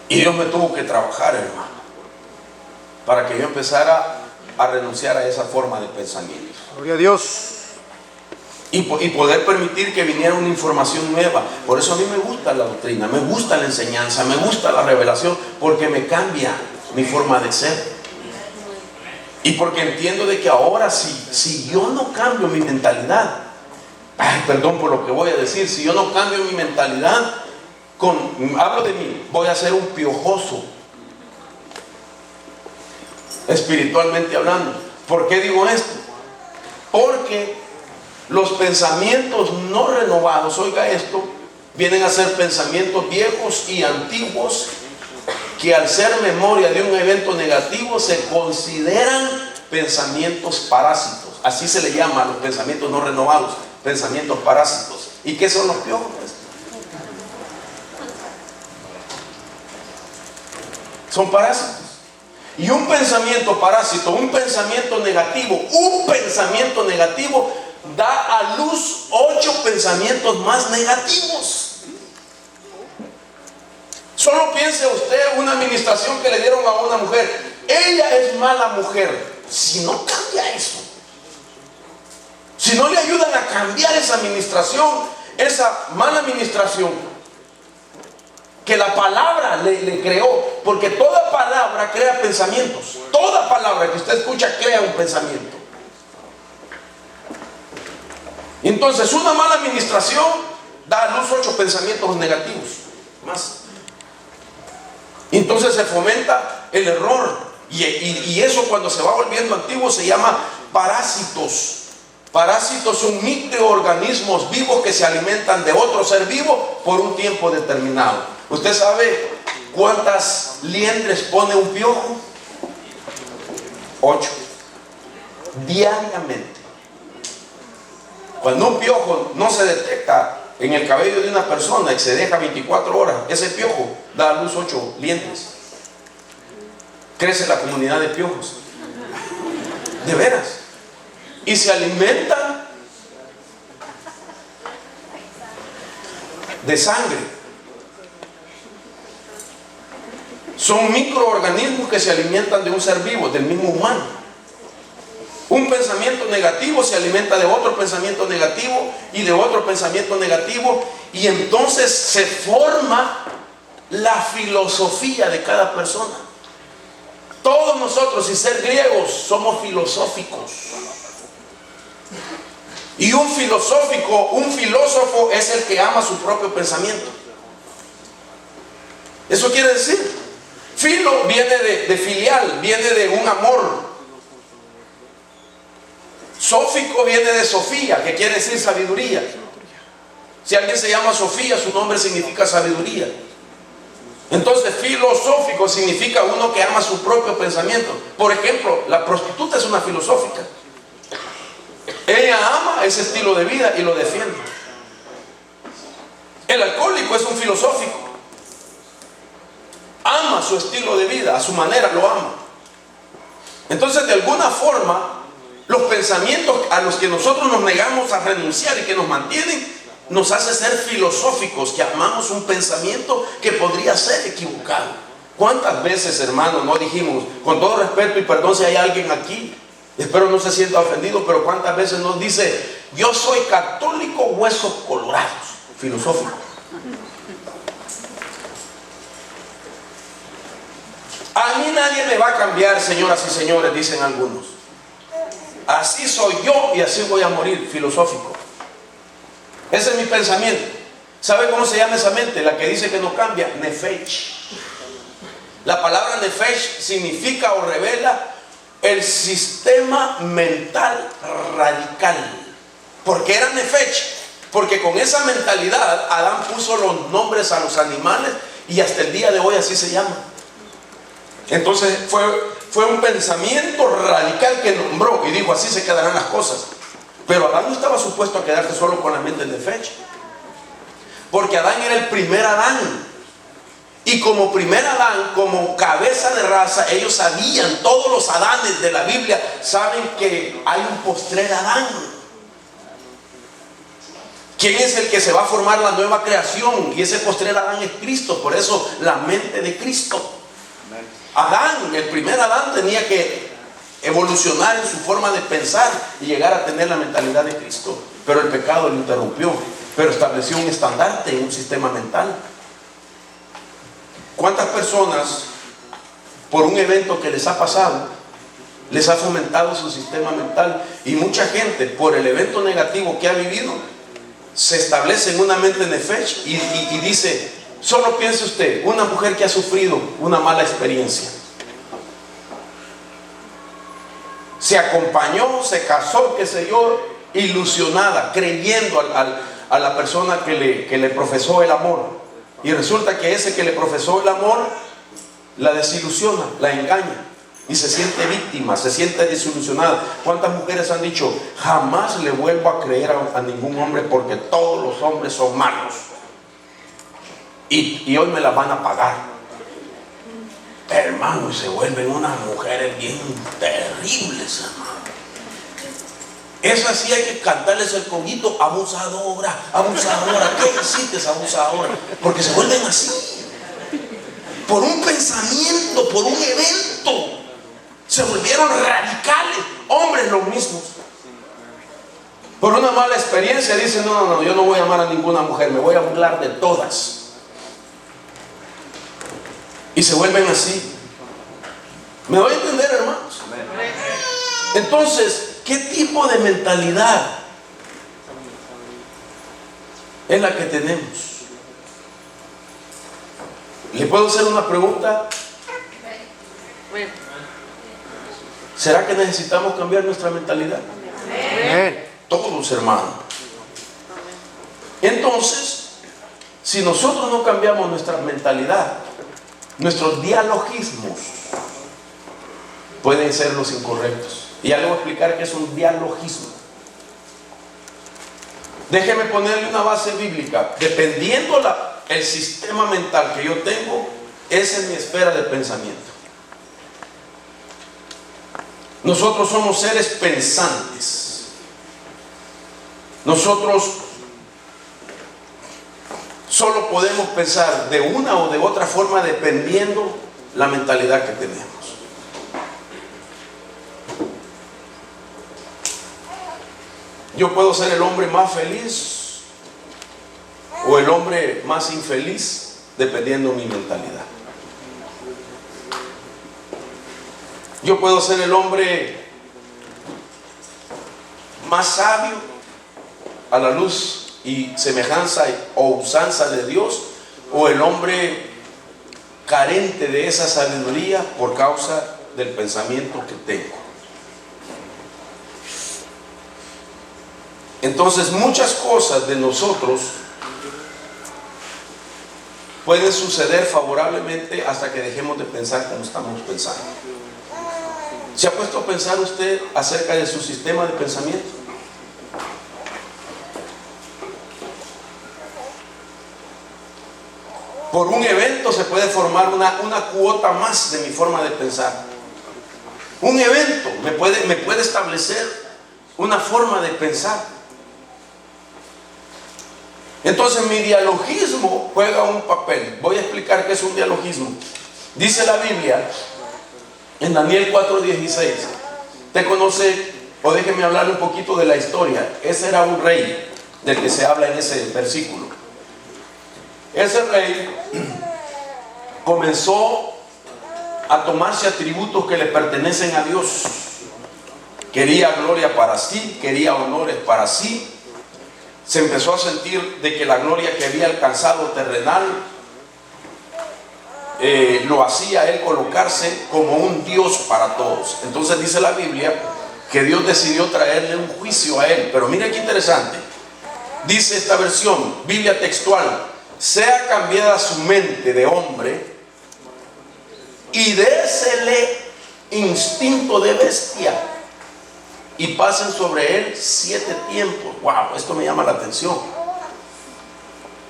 Y Dios me tuvo que trabajar, hermano, para que yo empezara a renunciar a esa forma de pensamiento. Gloria a Dios. Y poder permitir que viniera una información nueva. Por eso a mí me gusta la doctrina, me gusta la enseñanza, me gusta la revelación, porque me cambia mi forma de ser. Y porque entiendo de que ahora si yo no cambio mi mentalidad, perdón por lo que voy a decir, si yo no cambio mi mentalidad, hablo de mí, voy a ser un piojoso, espiritualmente hablando. ¿Por qué digo esto? Porque los pensamientos no renovados, oiga esto, vienen a ser pensamientos viejos y antiguos que al ser memoria de un evento negativo se consideran pensamientos parásitos. Así se le llama a los pensamientos no renovados, pensamientos parásitos. ¿Y qué son los piojos? Son parásitos. Y un pensamiento parásito, un pensamiento negativo da a luz 8 pensamientos más negativos. Solo piense usted una administración que le dieron a una mujer. Ella es mala mujer. Si no cambia eso, si no le ayudan a cambiar esa administración, esa mala administración que la palabra le creó, porque toda palabra crea pensamientos. Toda palabra que usted escucha crea un pensamiento. Entonces una mala administración da a luz 8 pensamientos negativos más. Entonces se fomenta el error, y eso cuando se va volviendo antiguo se llama parásitos. Parásitos son microorganismos vivos que se alimentan de otro ser vivo por un tiempo determinado. ¿Usted sabe cuántas liendres pone un piojo? 8 diariamente. Cuando un piojo no se detecta en el cabello de una persona y se deja 24 horas, ese piojo da a luz 8 liendres. Crece la comunidad de piojos. De veras. Y se alimentan de sangre. Son microorganismos que se alimentan de un ser vivo, del mismo humano. Un pensamiento negativo se alimenta de otro pensamiento negativo y de otro pensamiento negativo, y entonces se forma la filosofía de cada persona. Todos nosotros, sin ser griegos, somos filosóficos. Y un filósofo es el que ama su propio pensamiento. Eso quiere decir, filo viene de filial, viene de un amor. Sófico viene de Sofía, que quiere decir sabiduría. Si alguien se llama Sofía, su nombre significa sabiduría. Entonces, filosófico significa uno que ama su propio pensamiento. Por ejemplo, la prostituta es una filosófica. Ella ama ese estilo de vida y lo defiende. El alcohólico es un filosófico. Ama su estilo de vida, a su manera lo ama. Entonces, de alguna forma, los pensamientos a los que nosotros nos negamos a renunciar y que nos mantienen, nos hace ser filosóficos, que amamos un pensamiento que podría ser equivocado. ¿Cuántas veces, hermanos, no dijimos, con todo respeto y perdón si hay alguien aquí, espero no se sienta ofendido, pero cuántas veces nos dice, yo soy católico, huesos colorados, filosófico? A mí nadie me va a cambiar, señoras y señores, dicen algunos. Así soy yo y así voy a morir, filosófico. Ese es mi pensamiento. ¿Sabe cómo se llama esa mente? La que dice que no cambia, nefesh. La palabra nefesh significa o revela el sistema mental radical. ¿Por qué era nefesh? Porque con esa mentalidad Adán puso los nombres a los animales y hasta el día de hoy así se llama. Entonces fue un pensamiento radical que nombró y dijo, así se quedarán las cosas. Pero Adán no estaba supuesto a quedarse solo con la mente de fecha. Porque Adán era el primer Adán. Y como primer Adán, como cabeza de raza, ellos sabían, todos los Adanes de la Biblia saben que hay un postrer Adán. ¿Quién es el que se va a formar la nueva creación? Y ese postrer Adán es Cristo. Por eso la mente de Cristo. Adán, el primer Adán, tenía que evolucionar en su forma de pensar y llegar a tener la mentalidad de Cristo. Pero el pecado lo interrumpió, pero estableció un estandarte, un sistema mental. ¿Cuántas personas, por un evento que les ha pasado, les ha fomentado su sistema mental? Y mucha gente, por el evento negativo que ha vivido, se establece en una mente nefesh y dice, solo piense usted, una mujer que ha sufrido una mala experiencia, se acompañó, se casó, qué sé yo, ilusionada, creyendo a la persona que le profesó el amor. Y resulta que ese que le profesó el amor la desilusiona, la engaña y se siente víctima, se siente desilusionada. ¿Cuántas mujeres han dicho, jamás le vuelvo a creer a ningún hombre porque todos los hombres son malos? Y hoy me la van a pagar. Hermano, y se vuelven unas mujeres bien terribles, hermano. Esas sí hay que cantarles el coñito, abusadora, abusadora. ¿Qué hiciste, abusadora? Porque se vuelven así. Por un pensamiento, por un evento. Se volvieron radicales. Hombres los mismos. Por una mala experiencia dicen, no, yo no voy a amar a ninguna mujer, me voy a burlar de todas. Y se vuelven así. ¿Me doy a entender, hermanos? Entonces, ¿qué tipo de mentalidad es la que tenemos? ¿Le puedo hacer una pregunta? ¿Será que necesitamos cambiar nuestra mentalidad? Todos, hermanos. Entonces, si nosotros no cambiamos nuestra mentalidad, nuestros dialogismos pueden ser los incorrectos. Y ya le voy a explicar qué es un dialogismo. Déjeme ponerle una base bíblica. Dependiendo el sistema mental que yo tengo, esa es mi esfera de pensamiento. Nosotros somos seres pensantes. Nosotros solo podemos pensar de una o de otra forma dependiendo la mentalidad que tenemos. Yo puedo ser el hombre más feliz o el hombre más infeliz dependiendo de mi mentalidad. Yo puedo ser el hombre más sabio a la luz y semejanza o usanza de Dios, o el hombre carente de esa sabiduría por causa del pensamiento que tengo. Entonces muchas cosas de nosotros pueden suceder favorablemente hasta que dejemos de pensar como estamos pensando. ¿Se ha puesto a pensar usted acerca de su sistema de pensamiento? Por un evento se puede formar una cuota más de mi forma de pensar. Un evento me puede establecer una forma de pensar. Entonces mi dialogismo juega un papel. Voy a explicar qué es un dialogismo. Dice la Biblia en Daniel 4:16. Usted conoce, o déjeme hablar un poquito de la historia. Ese era un rey del que se habla en ese versículo. Ese rey comenzó a tomarse atributos que le pertenecen a Dios. Quería gloria para sí, quería honores para sí. Se empezó a sentir de que la gloria que había alcanzado terrenal lo hacía él colocarse como un Dios para todos. Entonces dice la Biblia que Dios decidió traerle un juicio a él. Pero mire qué interesante. Dice esta versión, Biblia textual: sea cambiada su mente de hombre y désele instinto de bestia, y pasen sobre él 7 tiempos. Wow, esto me llama la atención,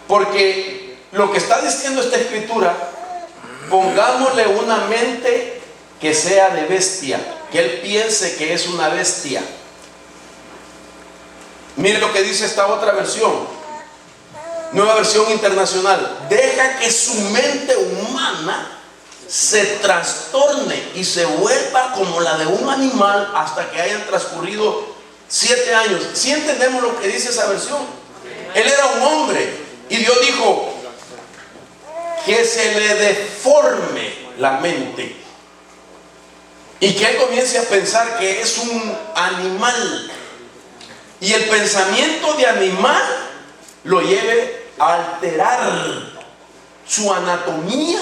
porque lo que está diciendo esta escritura: pongámosle una mente que sea de bestia, que él piense que es una bestia. Mire lo que dice esta otra versión, Nueva Versión Internacional: deja que su mente humana se trastorne y se vuelva como la de un animal hasta que hayan transcurrido 7 años. ¿Sí entendemos lo que dice esa versión? Él era un hombre y Dios dijo que se le deforme la mente y que él comience a pensar que es un animal, y el pensamiento de animal lo lleve a alterar su anatomía,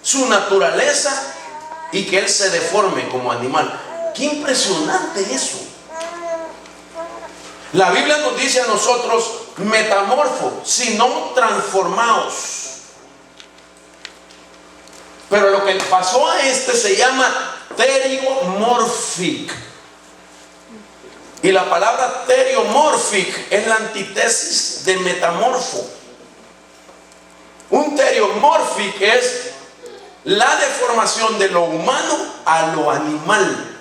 su naturaleza, y que él se deforme como animal. ¡Qué impresionante eso! La Biblia nos dice a nosotros: metamorfo, sino transformaos. Pero lo que le pasó a este se llama teriomorphic. Y la palabra teriomorphic es la antítesis de metamorfo. Un teriomorphic es la deformación de lo humano a lo animal.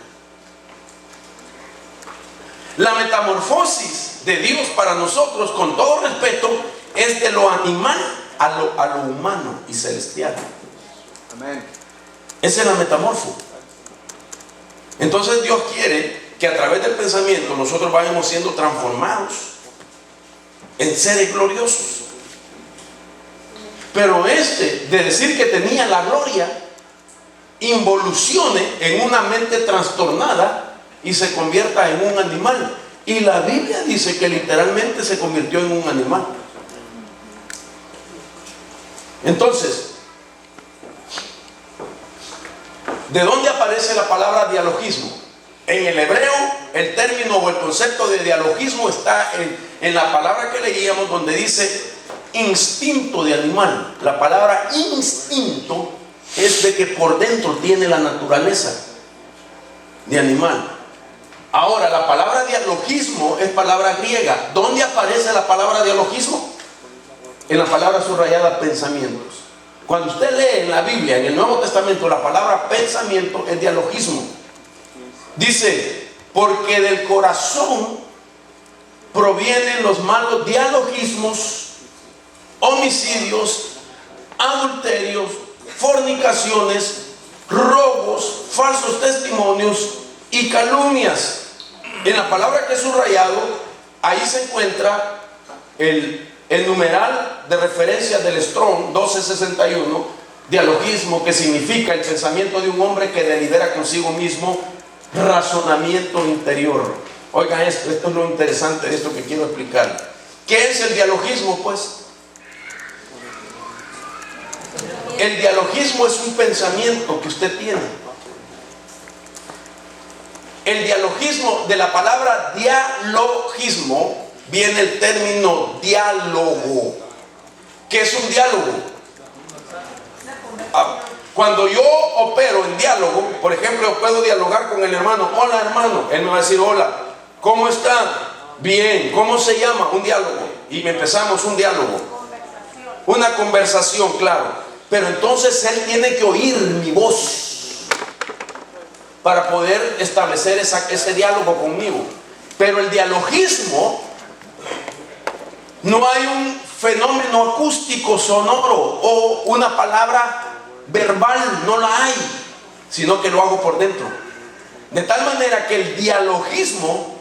La metamorfosis de Dios para nosotros, con todo respeto, es de lo animal a lo humano y celestial. Amén. Esa es la metamorfo. Entonces Dios quiere que a través del pensamiento nosotros vayamos siendo transformados en seres gloriosos. Pero de decir que tenía la gloria, involucione en una mente trastornada y se convierta en un animal. Y la Biblia dice que literalmente se convirtió en un animal. Entonces, ¿de dónde aparece la palabra dialogismo? En el hebreo, el término o el concepto de dialogismo está en la palabra que leíamos, donde dice instinto de animal. La palabra instinto es de que por dentro tiene la naturaleza de animal. Ahora, la palabra dialogismo es palabra griega. ¿Dónde aparece la palabra dialogismo? En la palabra subrayada pensamientos. Cuando usted lee en la Biblia, en el Nuevo Testamento, la palabra pensamiento es dialogismo. Dice: porque del corazón provienen los malos dialogismos, homicidios, adulterios, fornicaciones, robos, falsos testimonios y calumnias. En la palabra que he subrayado, ahí se encuentra el numeral de referencia del Strong 1261, dialogismo, que significa el pensamiento de un hombre que delibera consigo mismo, razonamiento interior. Oigan esto es lo interesante de esto que quiero explicar. ¿Qué es el dialogismo, pues? El dialogismo es un pensamiento que usted tiene. El dialogismo, de la palabra dialogismo viene el término diálogo. ¿Qué es un diálogo? Cuando yo opero en diálogo, por ejemplo, yo puedo dialogar con el hermano. Hola, hermano. Él me va a decir, hola, ¿cómo está? Bien. ¿Cómo se llama? Un diálogo. Y empezamos un diálogo. Una conversación, claro. Pero entonces él tiene que oír mi voz para poder establecer ese diálogo conmigo. Pero el dialogismo, no hay un fenómeno acústico sonoro o una palabra verbal, no la hay, sino que lo hago por dentro. De tal manera que el dialogismo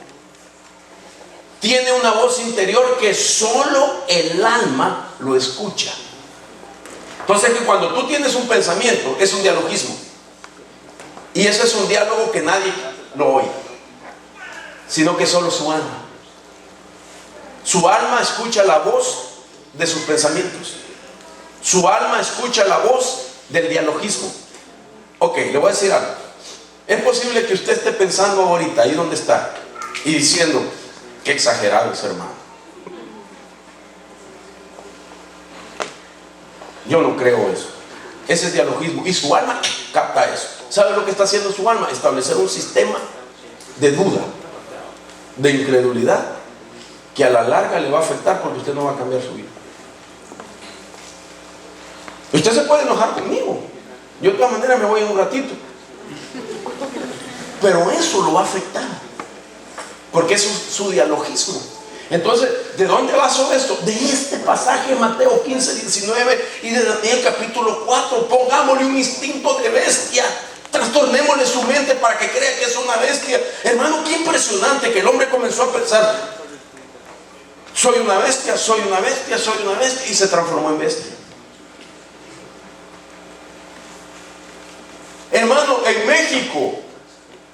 tiene una voz interior que solo el alma lo escucha. Entonces, que cuando tú tienes un pensamiento, es un dialogismo. Y eso es un diálogo que nadie lo oye, sino que solo su alma. Su alma escucha la voz de sus pensamientos. Su alma escucha la voz del dialogismo. Ok, le voy a decir algo. Es posible que usted esté pensando ahorita, ahí donde está, y diciendo, qué exagerado ese hermano. Yo no creo eso. Ese es dialogismo. Y su alma capta eso. ¿Sabe lo que está haciendo su alma? Establecer un sistema de duda, de incredulidad, que a la larga le va a afectar porque usted no va a cambiar su vida. Usted se puede enojar conmigo. Yo de todas maneras me voy en un ratito. Pero eso lo va a afectar. Porque es su dialogismo. Entonces, ¿de dónde basó esto? De este pasaje de Mateo 15, 19 y de Daniel capítulo 4. Pongámosle un instinto de bestia. Trastornémosle su mente para que crea que es una bestia. Hermano, qué impresionante que el hombre comenzó a pensar: soy una bestia, soy una bestia, soy una bestia, y se transformó en bestia. Hermano, en México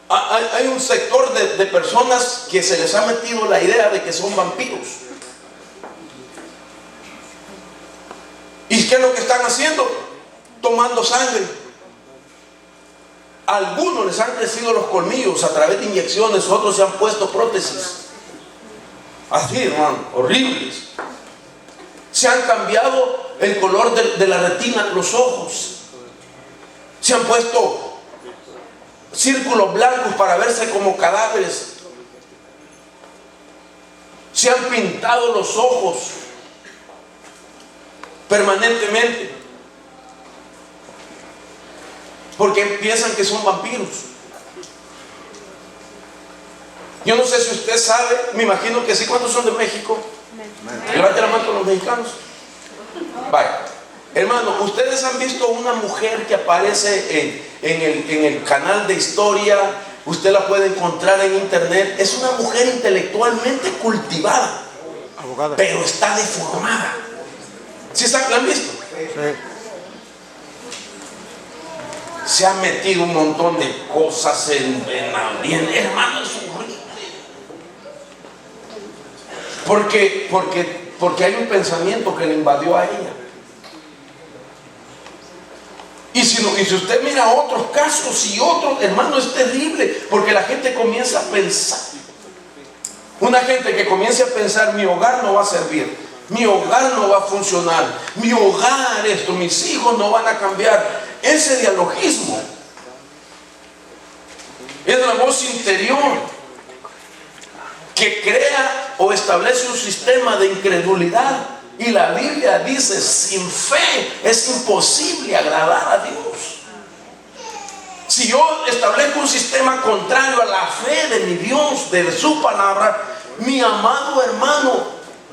hay un sector de personas que se les ha metido la idea de que son vampiros. ¿Y qué es lo que están haciendo? Tomando sangre. A algunos les han crecido los colmillos a través de inyecciones, otros se han puesto prótesis. Así, hermano, horribles. Se han cambiado el color de la retina de los ojos. Se han puesto círculos blancos para verse como cadáveres. Se han pintado los ojos permanentemente porque piensan que son vampiros. Yo no sé si usted sabe, me imagino que sí. ¿Cuántos son de México? Levante la mano con los mexicanos. Vaya. Hermano, ustedes han visto una mujer que aparece en el canal de historia. Usted la puede encontrar en internet. Es una mujer intelectualmente cultivada, abogada, pero está deformada. ¿Sí la han visto? Sí. Se ha metido un montón de cosas en hermano, es horrible. Porque hay un pensamiento que le invadió a ella. Y si usted mira otros casos y otros, hermano, es terrible, porque la gente comienza a pensar. Una gente que comienza a pensar: mi hogar no va a servir, mi hogar no va a funcionar, mi hogar esto, mis hijos no van a cambiar. Ese dialogismo es la voz interior que crea o establece un sistema de incredulidad. Y la Biblia dice: sin fe es imposible agradar a Dios. Si yo establezco un sistema contrario a la fe de mi Dios, de su palabra, mi amado hermano,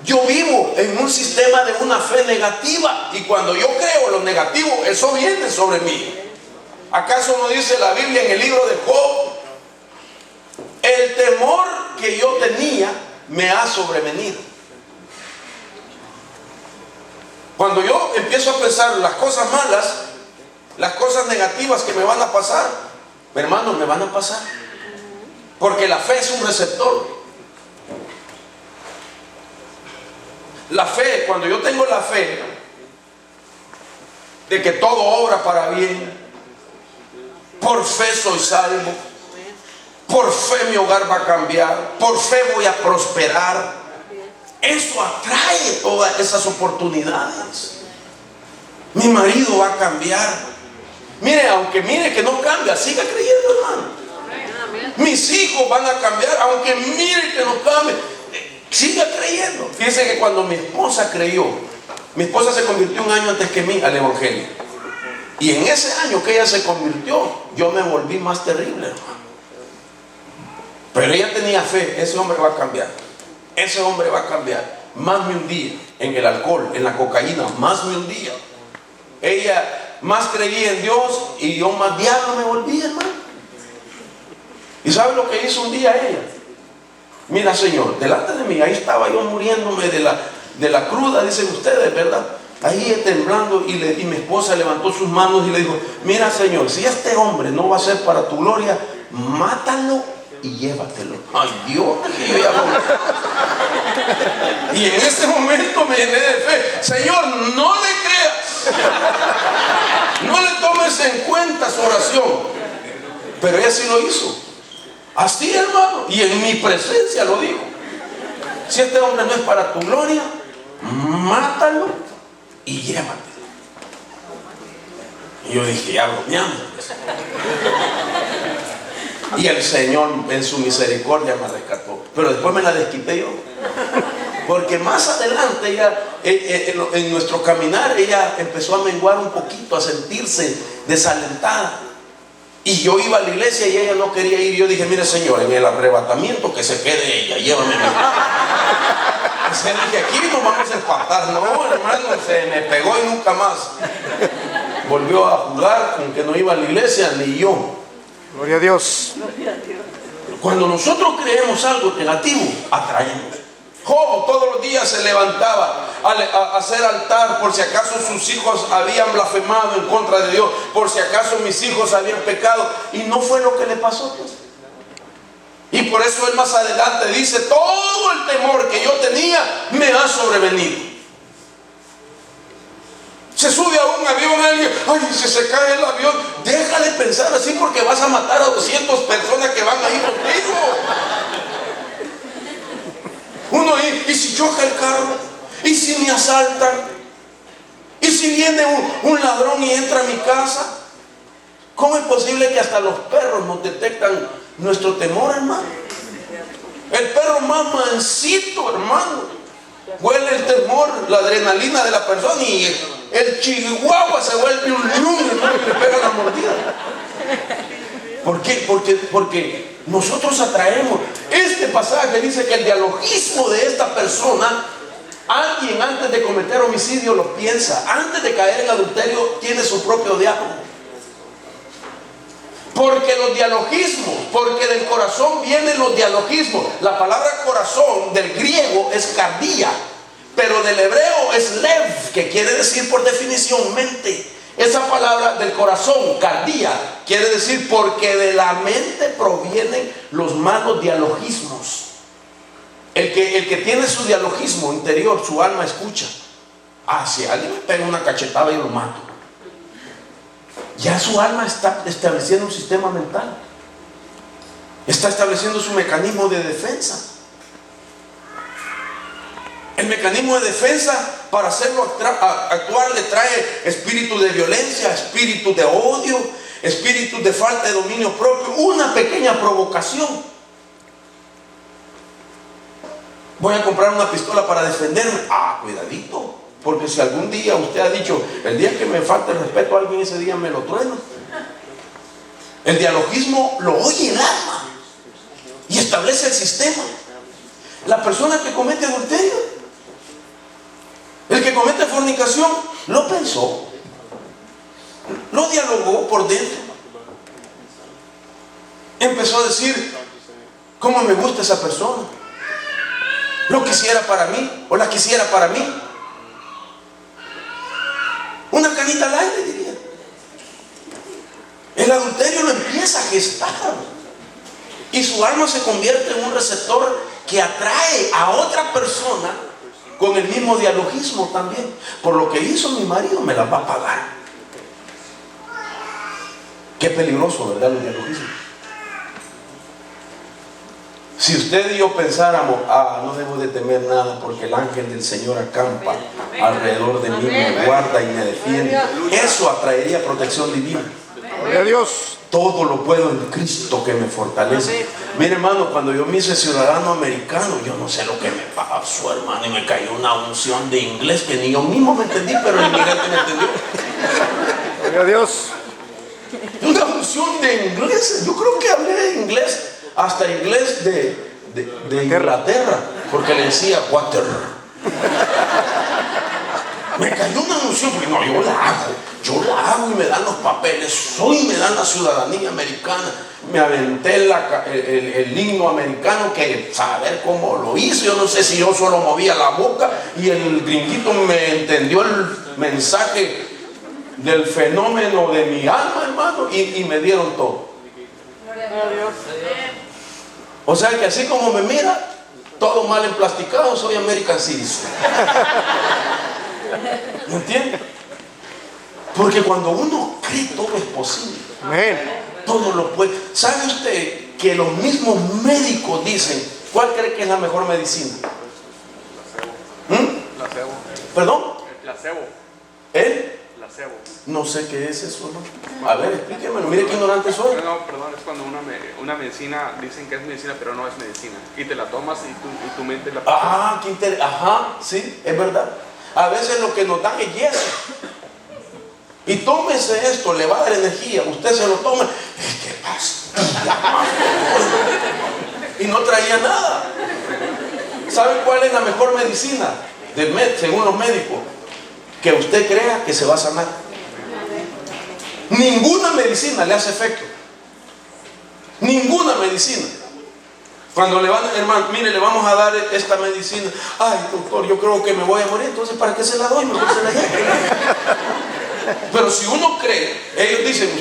yo vivo en un sistema de una fe negativa. Y cuando yo creo lo negativo, eso viene sobre mí. ¿Acaso no dice la Biblia en el libro de Job: el temor que yo tenía me ha sobrevenido? Cuando yo empiezo a pensar las cosas malas, las cosas negativas que me van a pasar, hermanos, me van a pasar. Porque la fe es un receptor. La fe, cuando yo tengo la fe de que todo obra para bien, por fe soy salvo, por fe mi hogar va a cambiar, por fe voy a prosperar. Eso atrae todas esas oportunidades. Mi marido va a cambiar. Mire, aunque mire que no cambia, siga creyendo, hermano. Mis hijos van a cambiar, aunque mire que no cambie, siga creyendo. Fíjense que cuando mi esposa creyó, mi esposa se convirtió un año antes que mí al evangelio. Y en ese año que ella se convirtió, yo me volví más terrible, hermano. Pero ella tenía fe, ese hombre va a cambiar. Ese hombre va a cambiar. Más me hundía en el alcohol, en la cocaína, más me hundía. Ella más creía en Dios y yo más diablo me volví, hermano. ¿Y sabe lo que hizo un día ella? Mira, Señor, delante de mí, ahí estaba yo muriéndome de la cruda, dicen ustedes, ¿verdad? Ahí temblando y mi esposa levantó sus manos y le dijo: mira, Señor, si este hombre no va a ser para tu gloria, mátalo y llévatelo. Ay, Dios, que yo ya voy. Y en ese momento me llené de fe. Señor, no le creas, no le tomes en cuenta su oración. Pero ella sí lo hizo. Así, hermano, y en mi presencia lo dijo: si este hombre no es para tu gloria, mátalo y llévatelo. Y yo dije: ya bromeamos. Y el Señor en su misericordia me rescató. Pero después me la desquité yo. Porque más adelante ella, en nuestro caminar, ella empezó a menguar un poquito, a sentirse desalentada. Y yo iba a la iglesia y ella no quería ir. Yo dije: mire, Señor, en el arrebatamiento que se quede ella, llévame a mí. O sea, dije: aquí nos vamos a espantar. No, hermano, se me pegó y nunca más volvió a jugar con que no iba a la iglesia, ni yo. Gloria a Dios. Cuando nosotros creemos algo negativo, atraemos. Job todos los días se levantaba a hacer altar por si acaso sus hijos habían blasfemado en contra de Dios, por si acaso mis hijos habían pecado, y no fue lo que le pasó, pues. Y por eso él más adelante dice: todo el temor que yo tenía me ha sobrevenido. Se sube a un avión alguien: ay, si se cae el avión, deja de pensar así, porque vas a matar a 200 personas que van a ir contigo. Uno, ¿y si choca el carro? ¿Y si me asaltan? ¿Y si viene un ladrón y entra a mi casa? ¿Cómo es posible que hasta los perros nos detectan nuestro temor, hermano? El perro más mansito, hermano, huele el temor, la adrenalina de la persona, y el chihuahua se vuelve un león, hermano, y le pega la mordida. ¿Por qué? Porque nosotros atraemos. Este pasaje dice que el dialogismo de esta persona, alguien antes de cometer homicidio lo piensa, antes de caer en adulterio tiene su propio diálogo. Porque los dialogismos, porque del corazón vienen los dialogismos. La palabra corazón del griego es cardía, pero del hebreo es lev, que quiere decir por definición mente. Esa palabra del corazón, cardía, quiere decir porque de la mente provienen los malos dialogismos. El que tiene su dialogismo interior, su alma escucha: ah, si alguien me pega una cachetada y lo mato. Ya su alma está estableciendo un sistema mental, está estableciendo su mecanismo de defensa. El mecanismo de defensa, para hacerlo actuar, le trae espíritu de violencia, espíritu de odio, espíritu de falta de dominio propio, una pequeña provocación. Voy a comprar una pistola para defenderme. Ah, cuidadito, porque si algún día usted ha dicho: el día que me falte el respeto a alguien, ese día me lo trueno. El dialogismo lo oye el alma y establece el sistema. La persona que comete adulterio, el que comete fornicación, lo pensó, lo dialogó por dentro. Empezó a decir: ¿cómo me gusta esa persona? Lo quisiera para mí, o la quisiera para mí. Una canita al aire, diría. El adulterio lo empieza a gestar, y su alma se convierte en un receptor que atrae a otra persona con el mismo dialogismo también. Por lo que hizo mi marido, me la va a pagar. Qué peligroso, ¿verdad? Los dialogismos. Si usted y yo pensáramos, no debo de temer nada porque el ángel del Señor acampa alrededor de mí, me guarda y me defiende, eso atraería protección divina. Gloria a Dios. Todo lo puedo en Cristo que me fortalece. Mire, hermano, cuando yo me hice ciudadano americano, yo no sé lo que me pasó, hermano, y me cayó una unción de inglés que ni yo mismo me entendí, pero el inmigrante me entendió. Gloria a Dios. Una unción de inglés. Yo creo que hablé inglés, hasta inglés de Inglaterra, porque le decía water. Me cayó una unción, porque no, yo la hago y me dan los papeles, me dan la ciudadanía americana. Me aventé el himno americano, que saber cómo lo hice, yo no sé si yo solo movía la boca y el gringuito me entendió el mensaje del fenómeno de mi alma, hermano, y me dieron todo. O sea que así como me mira, todo mal emplasticado, soy American Citizen. ¿Me entiende? Porque cuando uno cree, todo es posible. Amén. Todo lo puede. ¿Sabe usted que los mismos médicos dicen cuál cree que es la mejor medicina? Placebo. ¿Perdón? Placebo. ¿Eh? Placebo. No sé qué es eso, ¿no? A ver, explíquemelo. Mire qué ignorante soy. No, perdón, es cuando una medicina, dicen que es medicina, pero no es medicina. Y te la tomas y tu mente la... Qué interesante. Ajá, sí, es verdad. A veces lo que nos dan es hielo. Y tómese esto, le va a dar energía. Usted se lo toma. ¿Qué pasa? Y no traía nada. ¿Saben cuál es la mejor medicina? Según los médicos. Que usted crea que se va a sanar. Ninguna medicina le hace efecto. Ninguna medicina. Cuando le van, hermano, mire, le vamos a dar esta medicina. Ay, doctor, yo creo que me voy a morir. Entonces, ¿para qué se la doy? Mejor se la llevo. Pero si uno cree, ellos dicen,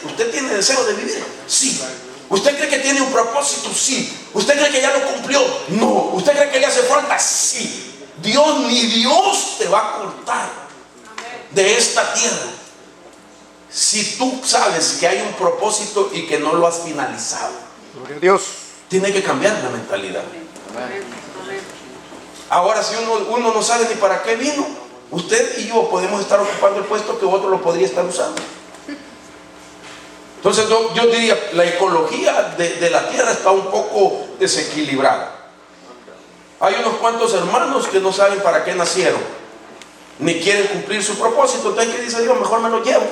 ¿usted tiene deseo de vivir? Sí. ¿Usted cree que tiene un propósito? Sí. ¿Usted cree que ya lo cumplió? No. ¿Usted cree que le hace falta? Sí. Ni Dios te va a cortar de esta tierra si tú sabes que hay un propósito y que no lo has finalizado. Gloria a Dios. Tiene que cambiar la mentalidad. Ahora, si uno no sabe ni para qué vino, usted y yo podemos estar ocupando el puesto que otro lo podría estar usando. Entonces yo diría, la ecología de la tierra está un poco desequilibrada. Hay unos cuantos hermanos que no saben para qué nacieron, ni quieren cumplir su propósito. Entonces, ¿qué dice Dios? Mejor me lo llevo.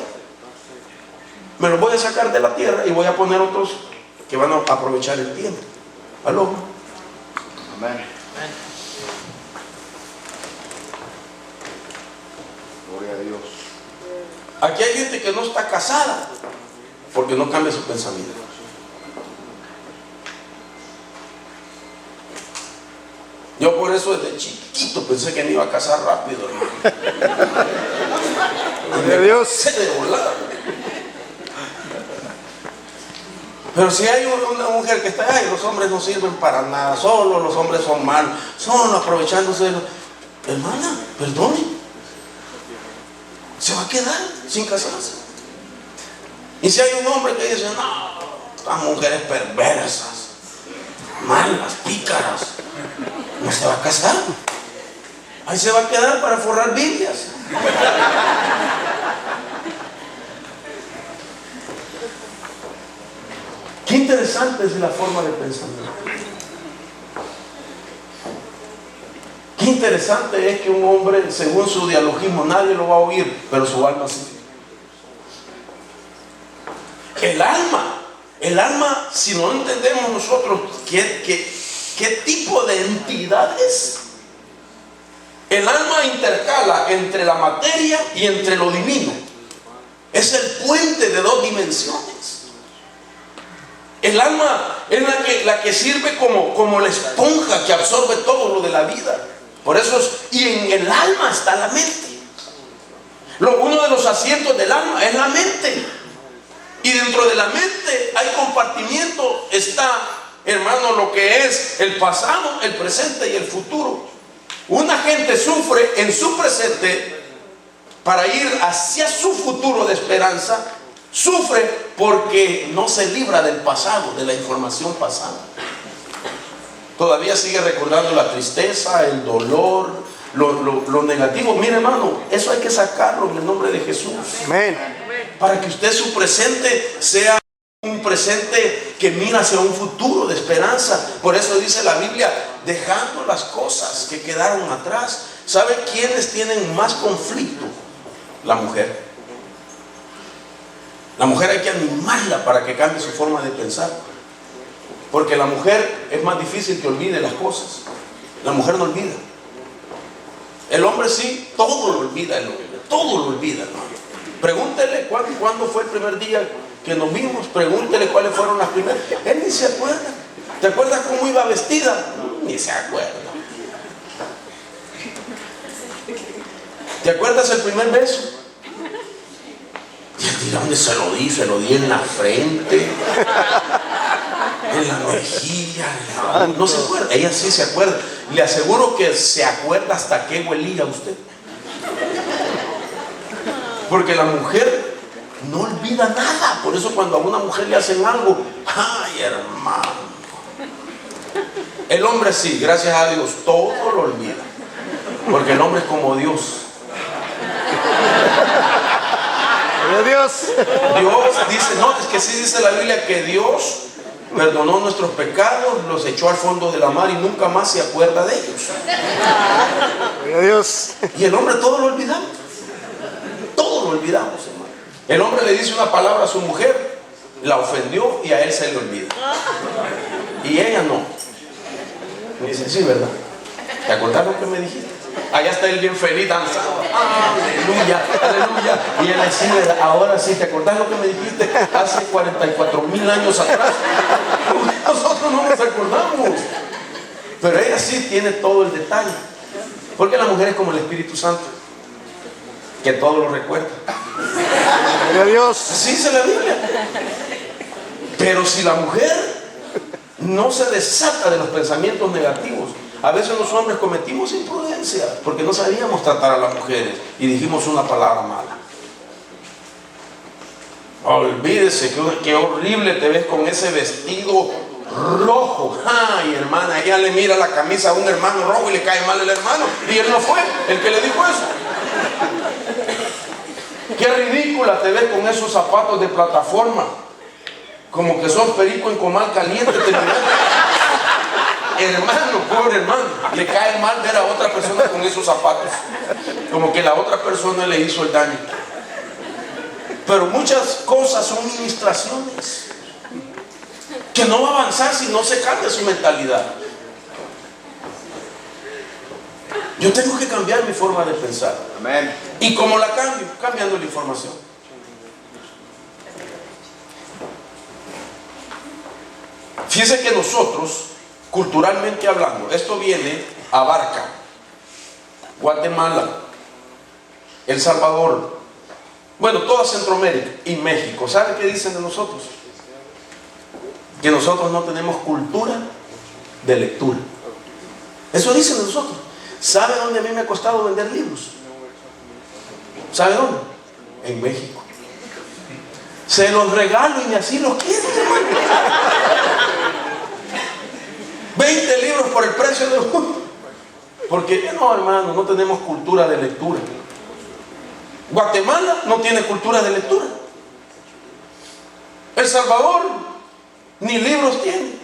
Me los voy a sacar de la tierra y voy a poner otros que van a aprovechar el tiempo. ¿Aló? Amén. Gloria a Dios. Aquí hay gente que no está casada porque no cambia su pensamiento. Yo por eso desde chiquito pensé que me iba a casar rápido, hermano. Gloria a Dios. Se de volada. Pero si hay una mujer que está, ay, los hombres no sirven para nada, solo los hombres son malos, solo aprovechándose de los... Hermana, perdone, se va a quedar sin casarse. Y si hay un hombre que dice, no, estas mujeres perversas, malas, pícaras, no se va a casar. Ahí se va a quedar para forrar Biblias. Qué interesante es la forma de pensamiento. Qué interesante es que un hombre, según su dialogismo, nadie lo va a oír, pero su alma sí. El alma, si no entendemos nosotros qué tipo de entidad es. El alma intercala entre la materia y entre lo divino. Es el puente de dos dimensiones. El alma es la que sirve como la esponja que absorbe todo lo de la vida. Por eso y en el alma está la mente. Uno de los asientos del alma es la mente. Y dentro de la mente hay compartimiento. Está, hermano, lo que es el pasado, el presente y el futuro. Una gente sufre en su presente para ir hacia su futuro de esperanza. Sufre porque no se libra del pasado, de la información pasada. Todavía sigue recordando la tristeza, el dolor, lo negativo. Mire, hermano, eso hay que sacarlo en el nombre de Jesús. Amén. Para que usted su presente sea un presente que mira hacia un futuro de esperanza. Por eso dice la Biblia, dejando las cosas que quedaron atrás. ¿Sabe quiénes tienen más conflicto? La mujer. La mujer hay que animarla para que cambie su forma de pensar. Porque la mujer es más difícil que olvide las cosas. La mujer no olvida. El hombre sí, todo lo olvida el hombre. Todo lo olvida, hermano. Pregúntele cuándo fue el primer día que nos vimos. Pregúntele cuáles fueron las primeras. Él ni se acuerda. ¿Te acuerdas cómo iba vestida? Ni se acuerda. ¿Te acuerdas el primer beso? ¿Y dónde se lo di? Se lo di en la frente, en la mejilla. No se acuerda. Ella sí se acuerda. Le aseguro que se acuerda hasta qué huelía usted. Porque la mujer no olvida nada. Por eso cuando a una mujer le hacen algo, ay, hermano. El hombre sí, gracias a Dios, todo lo olvida. Porque el hombre es como Dios. Gloria a Dios. Dios dice, no, es que sí dice la Biblia que Dios perdonó nuestros pecados, los echó al fondo de la mar y nunca más se acuerda de ellos. Gloria a Dios. Y el hombre todo lo olvidamos. Todo lo olvidamos, hermano. El hombre le dice una palabra a su mujer, la ofendió y a él se le olvida. Y ella no. Me dice, sí, ¿verdad? ¿Te acordás lo que me dijiste? Allá está él bien feliz danzando. Aleluya, aleluya. Y él decide, ahora sí, ¿te acordás lo que me dijiste hace 44,000 años atrás? Nosotros no nos acordamos. Pero ella sí tiene todo el detalle. Porque la mujer es como el Espíritu Santo, que todo lo recuerda. Gloria a Dios. Así dice la Biblia. Pero si la mujer no se desata de los pensamientos negativos, a veces los hombres cometimos imprudencia porque no sabíamos tratar a las mujeres y dijimos una palabra mala. Olvídese que horrible te ves con ese vestido rojo. Ay, hermana, ella le mira la camisa a un hermano rojo y le cae mal el hermano. Y él no fue el que le dijo eso. Qué ridícula te ves con esos zapatos de plataforma. Como que sos perico en comal caliente. Hermano, pobre hermano, le cae mal ver a otra persona con esos zapatos. Como que la otra persona le hizo el daño. Pero muchas cosas son ministraciones que no va a avanzar si no se cambia su mentalidad. Yo tengo que cambiar mi forma de pensar. Amén. ¿Y cómo la cambio? Cambiando la información. Fíjense que nosotros, culturalmente hablando, esto abarca Guatemala, El Salvador, bueno, toda Centroamérica y México. ¿Sabe qué dicen de nosotros? Que nosotros no tenemos cultura de lectura. Eso dicen de nosotros. ¿Sabe dónde a mí me ha costado vender libros? ¿Sabe dónde? En México. Se los regalo y así los quieren, hermano. 20 libros por el precio de uno. Porque no, hermano, no tenemos cultura de lectura. Guatemala no tiene cultura de lectura. El Salvador ni libros tiene.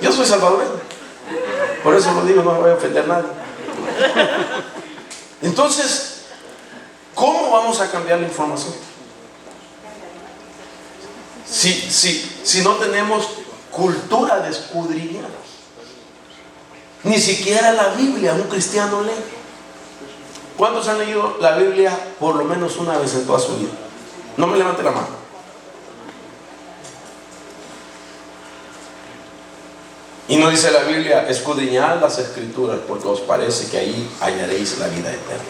Yo soy salvadoreño, por eso lo digo, no me voy a ofender a nadie. Entonces, ¿cómo vamos a cambiar la información? Si no tenemos cultura de escudriñar. Ni siquiera la Biblia un cristiano lee. ¿Cuántos han leído la Biblia por lo menos una vez en toda su vida? No me levante la mano. Y no dice la Biblia, escudriñad las escrituras porque os parece que ahí hallaréis la vida eterna.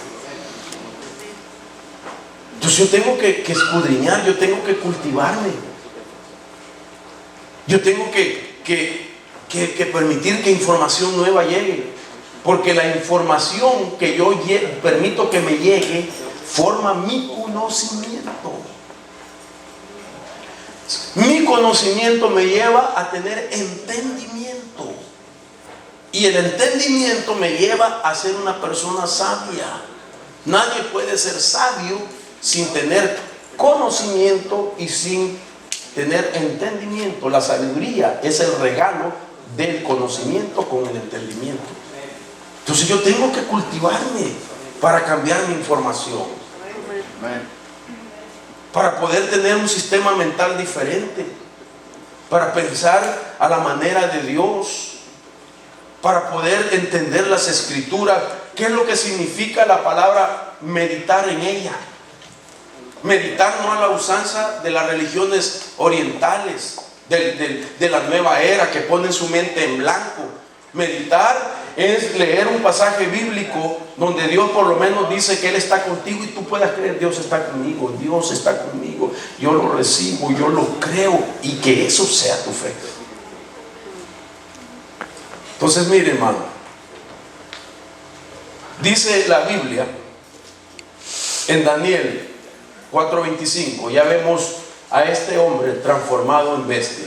Entonces yo tengo que escudriñar, yo tengo que cultivarme. Yo tengo que permitir que información nueva llegue. Porque la información que yo permito que me llegue forma mi conocimiento. Mi conocimiento me lleva a tener entendimiento. Y el entendimiento me lleva a ser una persona sabia. Nadie puede ser sabio sin tener conocimiento y sin tener entendimiento. La sabiduría es el regalo del conocimiento con el entendimiento. Entonces yo tengo que cultivarme para cambiar mi información, para poder tener un sistema mental diferente, para pensar a la manera de Dios, para poder entender las escrituras. ¿Qué es lo que significa la palabra meditar en ella? Meditar no a la usanza de las religiones orientales, de la nueva era, que ponen su mente en blanco. Meditar es leer un pasaje bíblico donde Dios por lo menos dice que Él está contigo y tú puedas creer: Dios está conmigo, Dios está conmigo, yo lo recibo, yo lo creo, y que eso sea tu fe. Entonces mire, hermano, dice la Biblia en Daniel 4:25, ya vemos a este hombre transformado en bestia.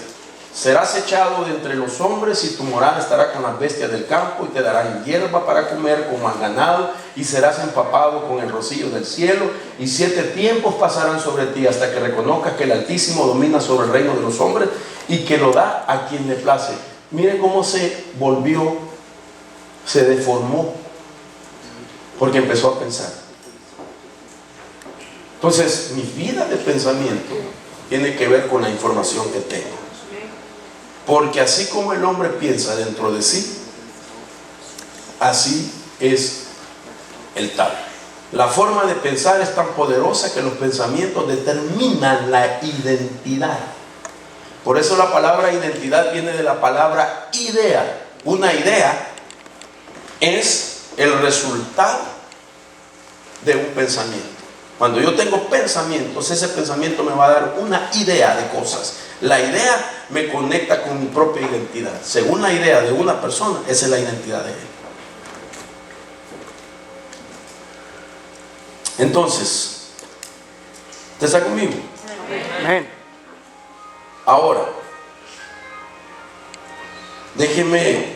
Serás echado de entre los hombres y tu morada estará con las bestias del campo, y te darán hierba para comer como al ganado, y serás empapado con el rocío del cielo, y 7 tiempos pasarán sobre ti hasta que reconozcas que el Altísimo domina sobre el reino de los hombres y que lo da a quien le place. Miren cómo se volvió, se deformó, porque empezó a pensar. Entonces mi vida de pensamiento tiene que ver con la información que tengo. Porque así como el hombre piensa dentro de sí, así es el tal. La forma de pensar es tan poderosa que los pensamientos determinan la identidad. Por eso la palabra identidad viene de la palabra idea. Una idea es el resultado de un pensamiento. Cuando yo tengo pensamientos, ese pensamiento me va a dar una idea de cosas. La idea me conecta con mi propia identidad. Según la idea de una persona, esa es la identidad de él. Entonces, ¿usted está conmigo? Amén. Ahora, déjeme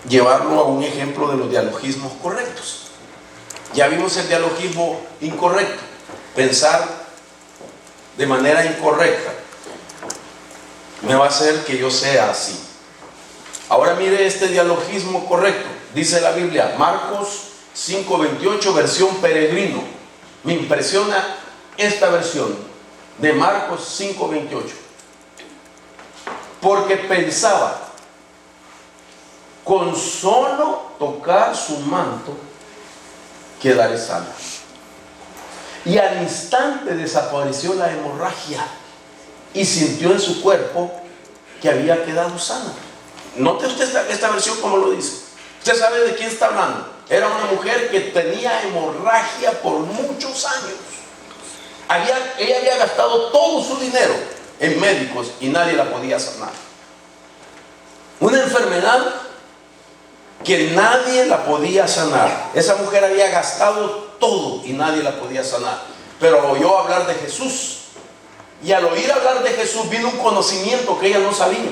llevarlo a un ejemplo de los dialogismos correctos. Ya vimos el dialogismo incorrecto, pensar de manera incorrecta me va a hacer que yo sea así. Ahora mire este dialogismo correcto. Dice la Biblia, Marcos 5:28, versión peregrino. Me impresiona esta versión de Marcos 5:28, porque pensaba: con solo tocar su manto quedaré sano. Y al instante desapareció la hemorragia y sintió en su cuerpo que había quedado sana. Note usted esta versión como lo dice. Usted sabe de quién está hablando. Era una mujer que tenía hemorragia por muchos años. Ella había gastado todo su dinero en médicos y nadie la podía sanar. Una enfermedad que nadie la podía sanar. Esa mujer había gastado todo y nadie la podía sanar, pero oyó hablar de Jesús, y al oír hablar de Jesús vino un conocimiento que ella no sabía,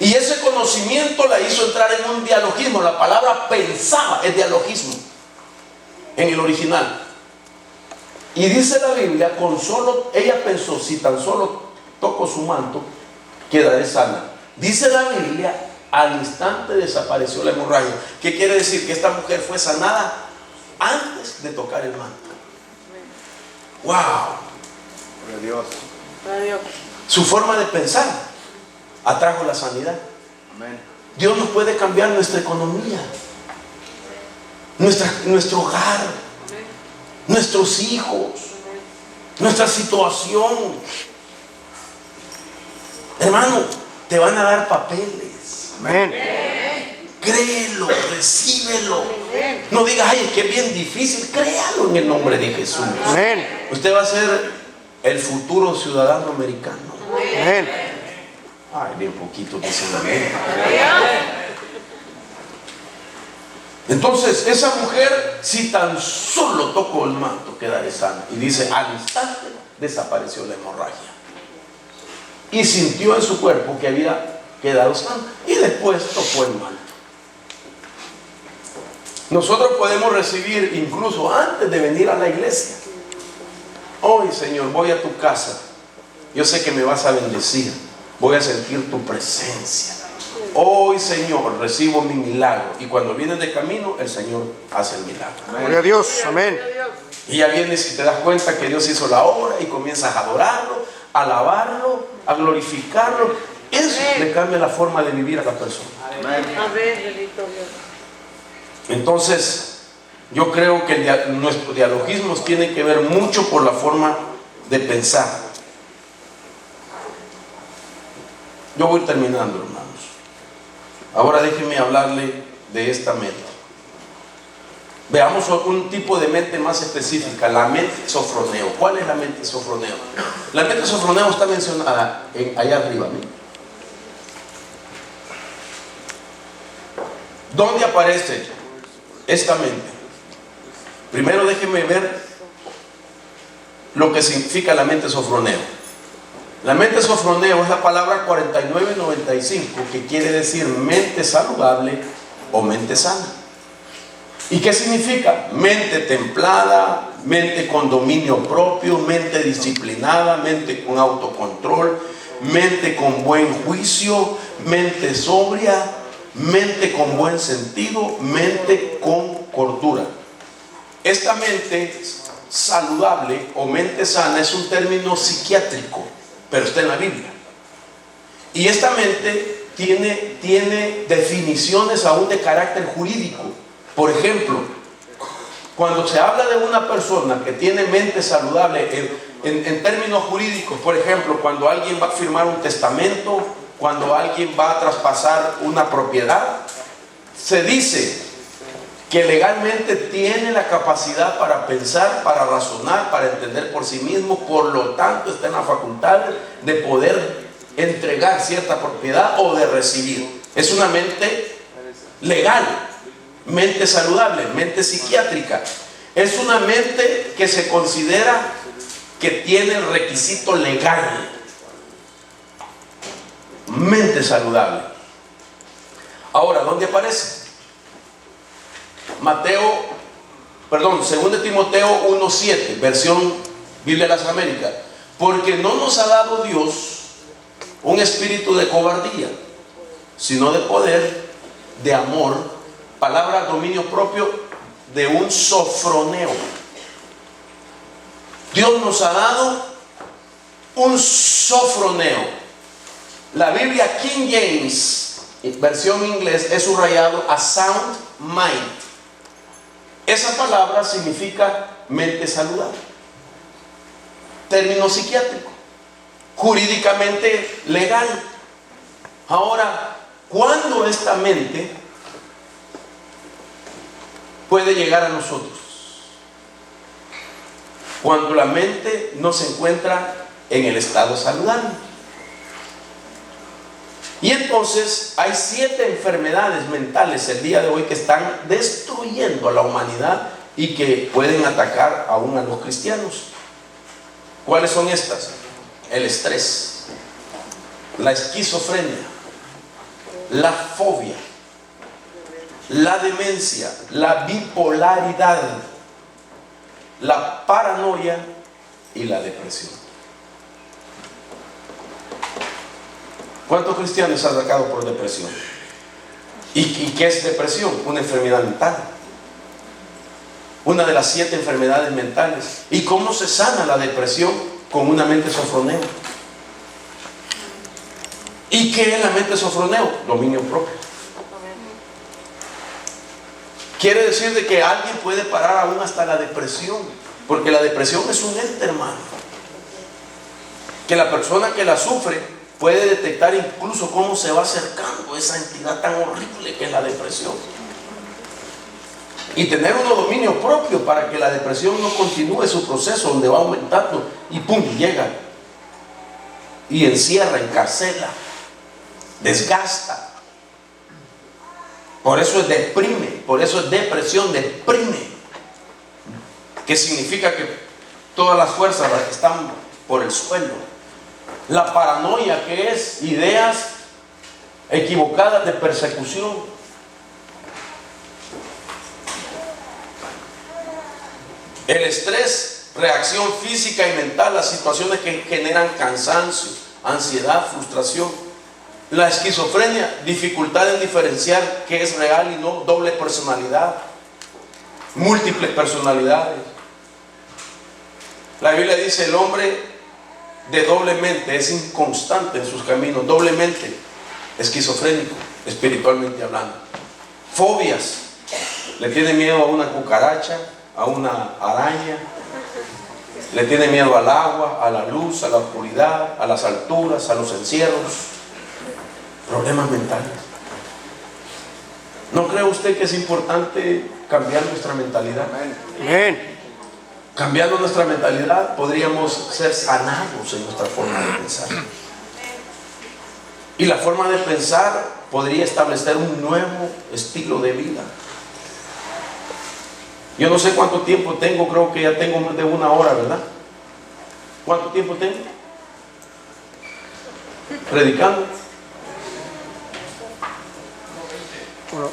y ese conocimiento la hizo entrar en un dialogismo. La palabra pensaba es dialogismo en el original, y dice la Biblia, ella pensó: si tan solo toco su manto quedaré sana. Dice la Biblia, al instante desapareció la hemorragia. ¿Qué quiere decir? Que esta mujer fue sanada antes de tocar el manto. ¡Wow! Gloria a Dios. Su forma de pensar atrajo la sanidad. Amén. Dios nos puede cambiar nuestra economía, nuestro hogar, nuestros hijos, nuestra situación. Hermano, te van a dar papeles. Amén. Créelo, recíbelo. No digas: ay, es que es bien difícil. Créalo en el nombre de Jesús. Amén. Usted va a ser el futuro ciudadano americano. Amén. Ay, bien poquito dicen amén. Entonces, esa mujer, si tan solo tocó el manto, quedaré sana. Y dice: al instante desapareció la hemorragia. Y sintió en su cuerpo que había quedado sano. Y después tocó el manto. Nosotros podemos recibir incluso antes de venir a la iglesia. Hoy, Señor, voy a tu casa. Yo sé que me vas a bendecir. Voy a sentir tu presencia. Hoy, Señor, recibo mi milagro. Y cuando vienes de camino, el Señor hace el milagro. Gloria a Dios. Amén. Y ya vienes y te das cuenta que Dios hizo la obra y comienzas a adorarlo, a alabarlo, a glorificarlo. Eso le cambia la forma de vivir a la persona. Entonces, yo creo que nuestros dialogismos tienen que ver mucho por la forma de pensar. Yo voy terminando, hermanos. Ahora déjenme hablarle de esta mente. Veamos un tipo de mente más específica, la mente sofroneo. ¿Cuál es la mente sofroneo? La mente sofroneo está mencionada allá arriba, ¿no? ¿Dónde aparece esta mente? Primero déjenme ver lo que significa la mente sofroneo. La mente sofroneo es la palabra 4995, que quiere decir mente saludable o mente sana. ¿Y qué significa? Mente templada, mente con dominio propio, mente disciplinada, mente con autocontrol, mente con buen juicio, mente sobria, mente con buen sentido, mente con cordura. Esta mente saludable o mente sana es un término psiquiátrico, pero está en la Biblia. Y esta mente tiene definiciones aún de carácter jurídico. Por ejemplo, cuando se habla de una persona que tiene mente saludable en términos jurídicos, por ejemplo, cuando alguien va a firmar un testamento, cuando alguien va a traspasar una propiedad, se dice que legalmente tiene la capacidad para pensar, para razonar, para entender por sí mismo, por lo tanto está en la facultad de poder entregar cierta propiedad o de recibir. Es una mente legal, mente saludable, mente psiquiátrica. Es una mente que se considera que tiene el requisito legal. Mente saludable. Ahora, ¿dónde aparece? 2 de Timoteo 1:7, versión Biblia de las Américas. Porque no nos ha dado Dios un espíritu de cobardía, sino de poder, de amor, palabra dominio propio, de un sofroneo. Dios nos ha dado un sofroneo. La Biblia King James, versión inglés, es subrayado a sound mind. Esa palabra significa mente saludable. Término psiquiátrico, jurídicamente legal. Ahora, ¿cuándo esta mente puede llegar a nosotros? Cuando la mente no se encuentra en el estado saludable. Y entonces hay 7 enfermedades mentales el día de hoy que están destruyendo a la humanidad y que pueden atacar aún a los cristianos. ¿Cuáles son estas? El estrés, la esquizofrenia, la fobia, la demencia, la bipolaridad, la paranoia y la depresión. ¿Cuántos cristianos han atacado por depresión? ¿Y qué es depresión? Una enfermedad mental. Una de las 7 enfermedades mentales. ¿Y cómo se sana la depresión? Con una mente sofroneo. ¿Y qué es la mente sofroneo? Dominio propio. Quiere decir de que alguien puede parar aún hasta la depresión, porque la depresión es un ente, hermano, que la persona que la sufre puede detectar incluso cómo se va acercando esa entidad tan horrible que es la depresión, y tener un dominio propio para que la depresión no continúe su proceso, donde va aumentando y pum, llega y encierra, encarcela, desgasta. Por eso es deprime, por eso es depresión, deprime, que significa que todas las fuerzas están por el suelo. La paranoia, que es ideas equivocadas de persecución. El estrés, reacción física y mental a situaciones que generan cansancio, ansiedad, frustración. La esquizofrenia, dificultad en diferenciar qué es real y no, doble personalidad, múltiples personalidades. La Biblia dice: el hombre de doble mente es inconstante en sus caminos, doblemente esquizofrénico, espiritualmente hablando. Fobias, le tiene miedo a una cucaracha, a una araña, le tiene miedo al agua, a la luz, a la oscuridad, a las alturas, a los encierros. Problemas mentales. ¿No cree usted que es importante cambiar nuestra mentalidad? Amén. Cambiando nuestra mentalidad podríamos ser sanados en nuestra forma de pensar. Y la forma de pensar podría establecer un nuevo estilo de vida. Yo no sé cuánto tiempo tengo, creo que ya tengo más de 1 hora, ¿verdad? ¿Cuánto tiempo tengo? Predicando.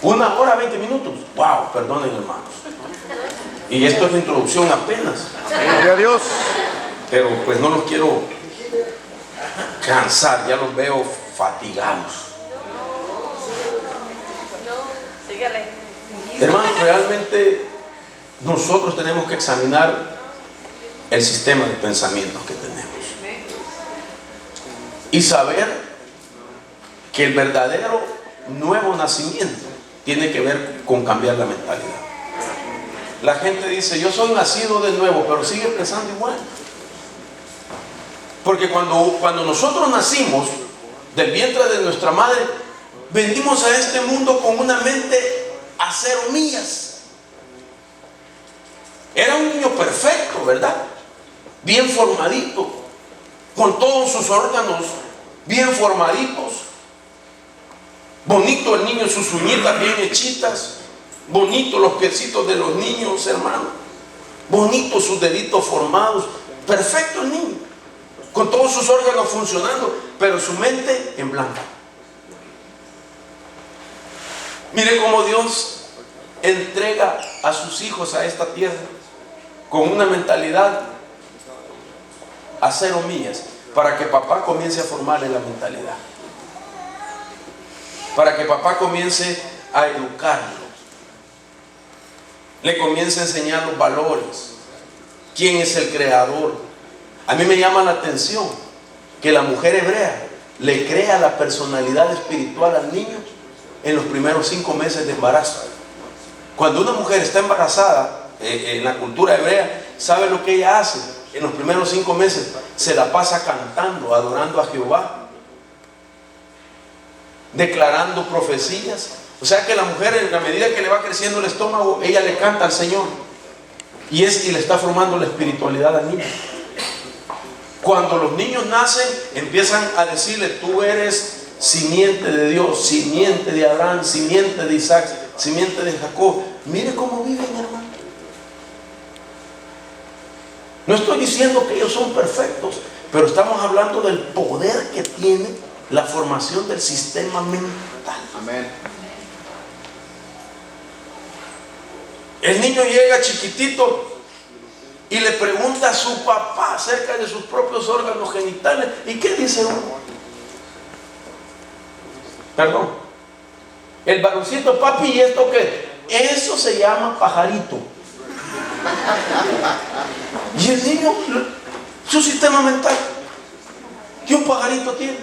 1 hora 20 minutos. Wow, perdonen, hermanos. Y esto es la introducción apenas. Gloria a Dios. Pero pues no los quiero cansar, ya los veo fatigados. Hermanos, realmente nosotros tenemos que examinar el sistema de pensamientos que tenemos y saber que el verdadero nuevo nacimiento tiene que ver con cambiar la mentalidad. La gente dice: yo soy nacido de nuevo, pero sigue pensando igual. Porque cuando nosotros nacimos del vientre de nuestra madre, venimos a este mundo con una mente a 0 millas. Era un niño perfecto, ¿verdad? Bien formadito, con todos sus órganos bien formaditos. Bonito el niño, sus uñitas bien hechitas. Bonito los piecitos de los niños, hermano. Bonito sus deditos formados. Perfecto el niño, con todos sus órganos funcionando, pero su mente en blanco. Mire cómo Dios entrega a sus hijos a esta tierra con una mentalidad a 0 millas, para que papá comience a formarle la mentalidad, para que papá comience a educarlo, le comience a enseñar los valores, quién es el creador. A mí me llama la atención que la mujer hebrea le crea la personalidad espiritual al niño en los primeros 5 meses de embarazo. Cuando una mujer está embarazada, en la cultura hebrea, ¿sabe lo que ella hace? En los primeros 5 meses se la pasa cantando, adorando a Jehová, declarando profecías. O sea que la mujer, en la medida que le va creciendo el estómago, ella le canta al Señor y le está formando la espiritualidad al niño. Cuando los niños nacen, empiezan a decirle: tú eres simiente de Dios, simiente de Abraham, simiente de Isaac, simiente de Jacob. Mire cómo viven, hermano. No estoy diciendo que ellos son perfectos, pero estamos hablando del poder que tiene la formación del sistema mental. Amén. El niño llega chiquitito y le pregunta a su papá acerca de sus propios órganos genitales. ¿Y qué dice uno? Perdón. El varoncito: papi, ¿y esto qué? Eso se llama pajarito. Y el niño, su sistema mental, ¿qué un pajarito tiene?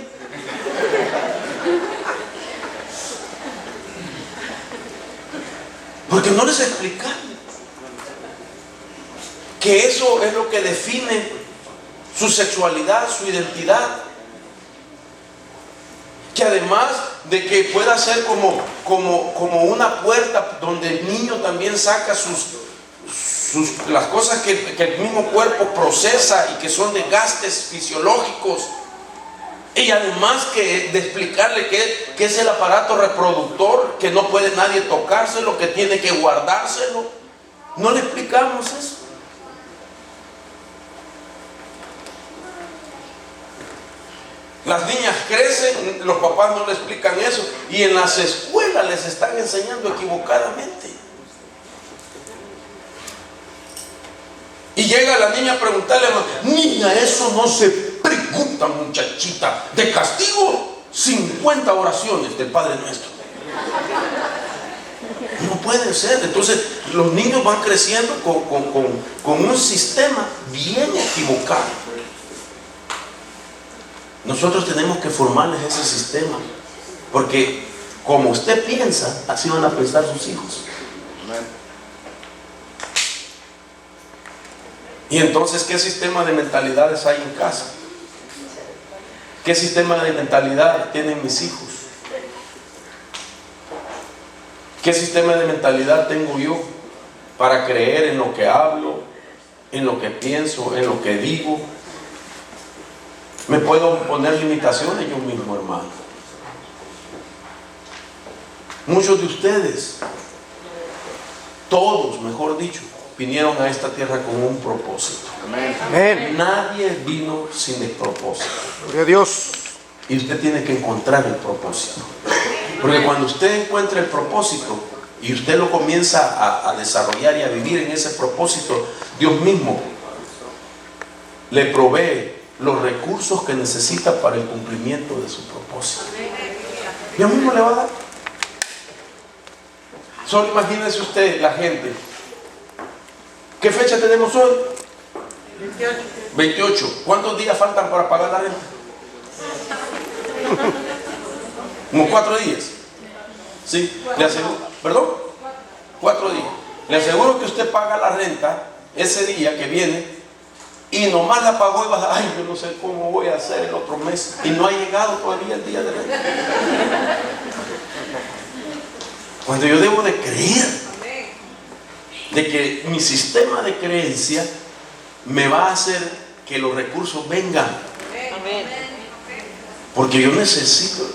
Porque no les explican que eso es lo que define su sexualidad, su identidad. Que además de que pueda ser como una puerta donde el niño también saca las cosas que el mismo cuerpo procesa y que son desgastes fisiológicos. Y además de explicarle que es el aparato reproductor, que no puede nadie tocárselo, que tiene que guardárselo. No le explicamos eso. Las niñas crecen, los papás no le explican eso, y en las escuelas les están enseñando equivocadamente. Y llega la niña a preguntarle: niña, eso no se pregunta, muchachita. De castigo, 50 oraciones del Padre Nuestro. No puede ser. Entonces los niños van creciendo con un sistema bien equivocado. Nosotros tenemos que formarles ese sistema, porque como usted piensa, así van a pensar sus hijos. Amén. Y entonces, ¿qué sistema de mentalidades hay en casa? ¿Qué sistema de mentalidad tienen mis hijos? ¿Qué sistema de mentalidad tengo yo para creer en lo que hablo, en lo que pienso, en lo que digo? Me puedo poner limitaciones yo mismo, hermano. Muchos de ustedes, todos, mejor dicho, vinieron a esta tierra con un propósito. Amén. Amén. Nadie vino sin el propósito. Gloria a Dios. Y usted tiene que encontrar el propósito. Porque cuando usted encuentra el propósito y usted lo comienza a desarrollar y a vivir en ese propósito, Dios mismo le provee los recursos que necesita para el cumplimiento de su propósito. Dios mismo le va a dar. Solo imagínese usted la gente. ¿Qué fecha tenemos hoy? 28. ¿Cuántos días faltan para pagar la renta? Como 4 días. Sí, le aseguro. ¿Perdón? 4 días. Le aseguro que usted paga la renta ese día que viene y nomás la pagó y va a, ay, yo no sé cómo voy a hacer el otro mes. Y no ha llegado todavía el día de renta. Cuando yo debo de creer de que mi sistema de creencia me va a hacer que los recursos vengan. Porque yo necesito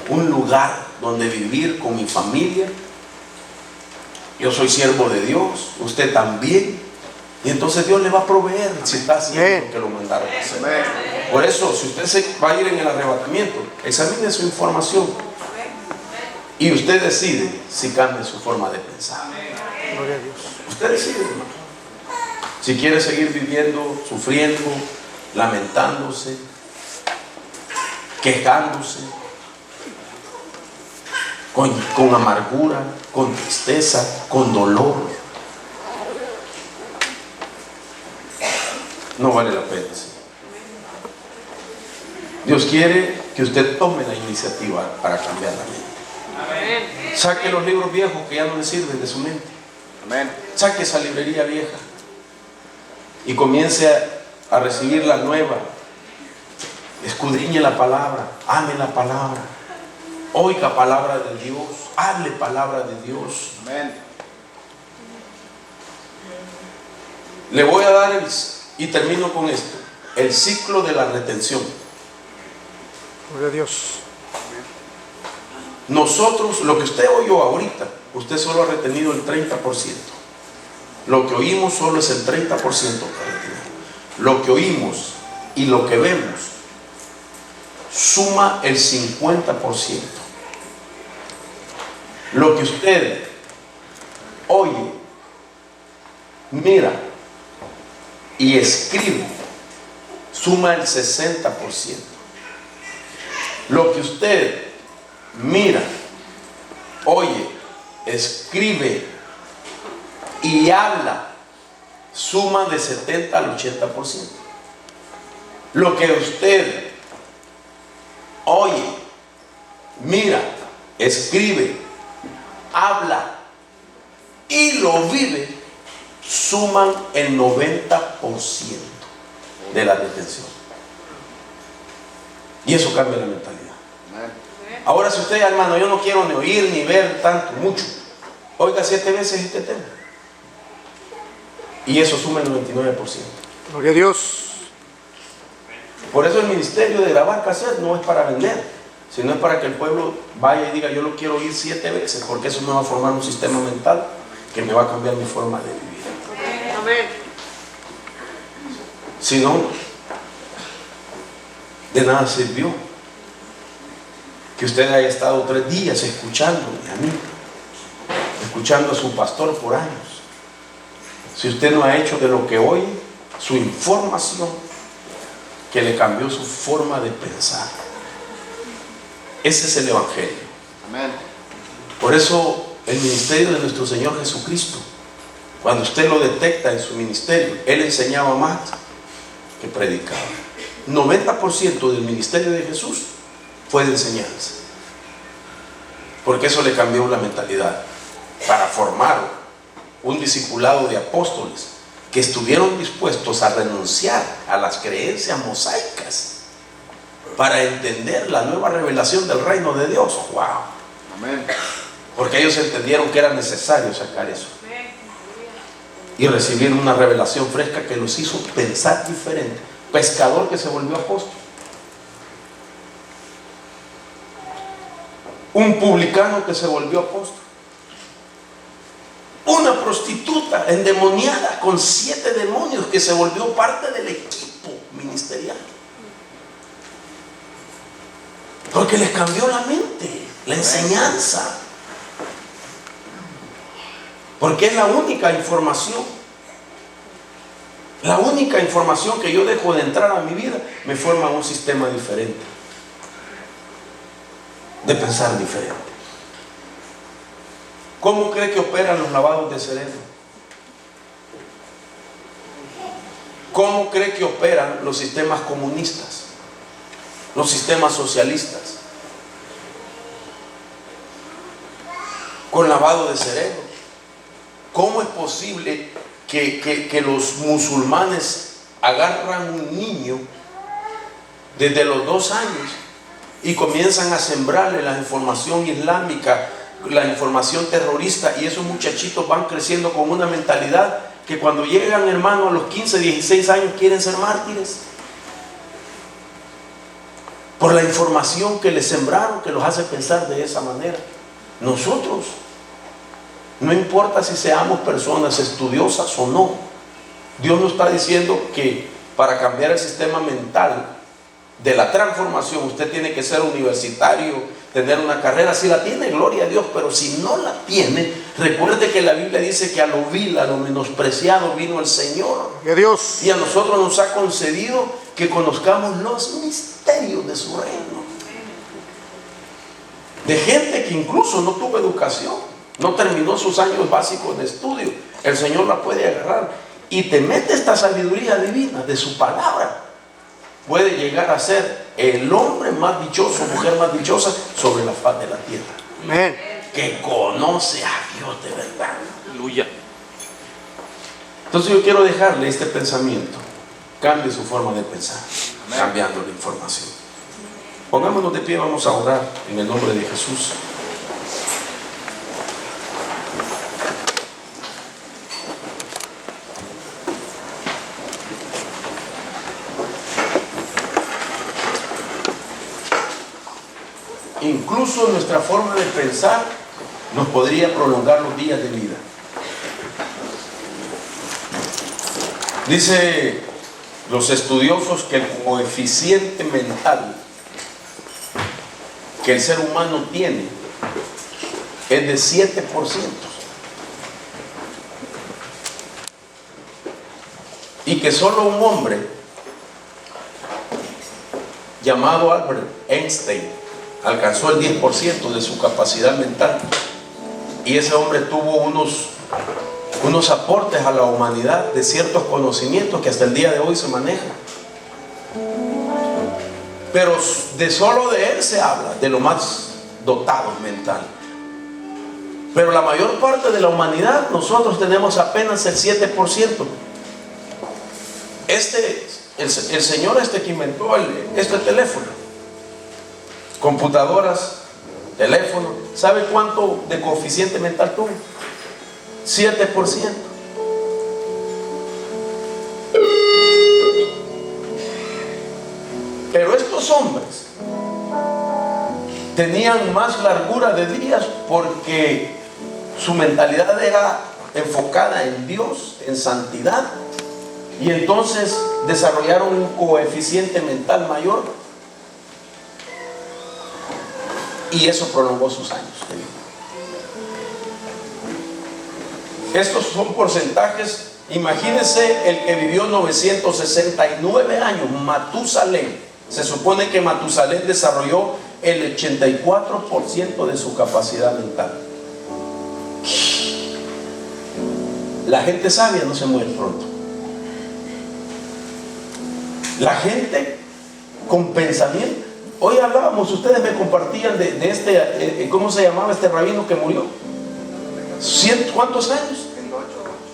un lugar donde vivir con mi familia. Yo soy siervo de Dios, usted también. Y entonces Dios le va a proveer si está haciendo lo que lo mandaron a hacer. Por eso, si usted se va a ir en el arrebatamiento, examine su información y usted decide si cambia su forma de pensar. Gloria a Dios. Usted decide, hermano. Si quiere seguir viviendo, sufriendo, lamentándose, quejándose, con amargura, con tristeza, con dolor, no vale la pena. ¿Sí? Dios quiere que usted tome la iniciativa para cambiar la mente. Saque los libros viejos que ya no le sirven de su mente. Amén. Saque esa librería vieja y comience a recibir la nueva. Escudriñe la palabra, ame la palabra, oiga palabra de Dios, hable palabra de Dios. Amén. Le voy a dar y termino con esto, el ciclo de la retención. Gloria a Dios. Nosotros, lo que usted oyó ahorita, usted solo ha retenido el 30%. Lo que oímos solo es el 30% que retenemos. Lo que oímos y lo que vemos suma el 50%. Lo que usted oye, mira y escribe suma el 60%. Lo que usted mira, oye, escribe y habla suma de 70 al 80%. Lo que usted oye, mira, escribe, habla y lo vive suman el 90% de la retención. Y eso cambia la mentalidad. Amén. Ahora, si usted, hermano, yo no quiero ni oír ni ver tanto, mucho, oiga 7 veces este tema. Y eso suma el 99%. Gloria a Dios. Por eso el ministerio de grabar cassette no es para vender, sino es para que el pueblo vaya y diga, yo lo quiero oír 7 veces, porque eso me va a formar un sistema mental que me va a cambiar mi forma de vivir. Amén. Si no, de nada sirvió que usted haya estado 3 días escuchándome a mí, escuchando a su pastor por años. Si usted no ha hecho de lo que oye su información que le cambió su forma de pensar. Ese es el Evangelio. Amén. Por eso el ministerio de nuestro Señor Jesucristo, cuando usted lo detecta en su ministerio, Él enseñaba más que predicaba. 90% del ministerio de Jesús fue de enseñanza, porque eso le cambió la mentalidad para formar un discipulado de apóstoles que estuvieron dispuestos a renunciar a las creencias mosaicas para entender la nueva revelación del reino de Dios. ¡Wow! Amén. Porque ellos entendieron que era necesario sacar eso y recibir una revelación fresca que los hizo pensar diferente. Pescador que se volvió apóstol, un publicano que se volvió apóstol, una prostituta endemoniada con 7 demonios que se volvió parte del equipo ministerial, porque les cambió la mente, la enseñanza, porque es la única información que yo dejo de entrar a mi vida, me forma un sistema diferente, de pensar diferente. ¿Cómo cree que operan los lavados de cerebro? ¿Cómo cree que operan los sistemas comunistas, los sistemas socialistas? Con lavado de cerebro. ¿Cómo es posible que los musulmanes agarran un niño desde los 2 años y comienzan a sembrarle la información islámica, la información terrorista, y esos muchachitos van creciendo con una mentalidad que cuando llegan, hermano, a los 15, 16 años quieren ser mártires? Por la información que les sembraron, que los hace pensar de esa manera. Nosotros, no importa si seamos personas estudiosas o no, Dios nos está diciendo que para cambiar el sistema mental de la transformación, usted tiene que ser universitario, tener una carrera. Si la tiene, gloria a Dios, pero si no la tiene, recuerde que la Biblia dice que a lo vil, a lo menospreciado vino el Señor. Gloria a Dios. Y a nosotros nos ha concedido que conozcamos los misterios de su reino. De gente que incluso no tuvo educación, no terminó sus años básicos de estudio, el Señor la puede agarrar y te mete esta sabiduría divina de su palabra. Puede llegar a ser el hombre más dichoso, mujer más dichosa sobre la faz de la tierra. Amén. Que conoce a Dios de verdad. Aleluya. Entonces yo quiero dejarle este pensamiento. Cambie su forma de pensar, cambiando la información. Pongámonos de pie, vamos a orar en el nombre de Jesús. Incluso nuestra forma de pensar nos podría prolongar los días de vida. Dice los estudiosos que el coeficiente mental que el ser humano tiene es de 7%. Y que solo un hombre llamado Albert Einstein alcanzó el 10% de su capacidad mental. Y ese hombre tuvo unos aportes a la humanidad de ciertos conocimientos que hasta el día de hoy se manejan. Pero de solo de él se habla, de lo más dotado mental. Pero la mayor parte de la humanidad, nosotros tenemos apenas el 7%. El señor que inventó este teléfono, computadoras, teléfono, ¿sabe cuánto de coeficiente mental tuvo? 7%. Pero estos hombres tenían más largura de días porque su mentalidad era enfocada en Dios, en santidad, y entonces desarrollaron un coeficiente mental mayor. y eso prolongó sus años de vida. Estos son porcentajes. Imagínense el que vivió 969 años, Matusalén. Se supone que Matusalén desarrolló el 84% de su capacidad mental. La gente sabia no se muere pronto. La gente con pensamiento. Hoy hablábamos, ustedes me compartían de este, ¿cómo se llamaba este rabino que murió? ¿Cuántos años?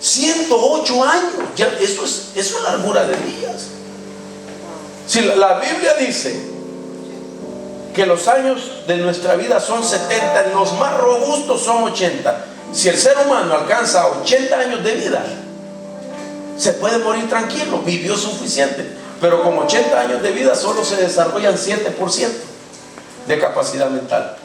108 años. Ya, eso es largura de días. Si la Biblia dice que los años de nuestra vida son 70, los más robustos son 80. Si el ser humano alcanza 80 años de vida, se puede morir tranquilo, vivió suficiente. Pero con 80 años de vida solo se desarrollan 7% de capacidad mental.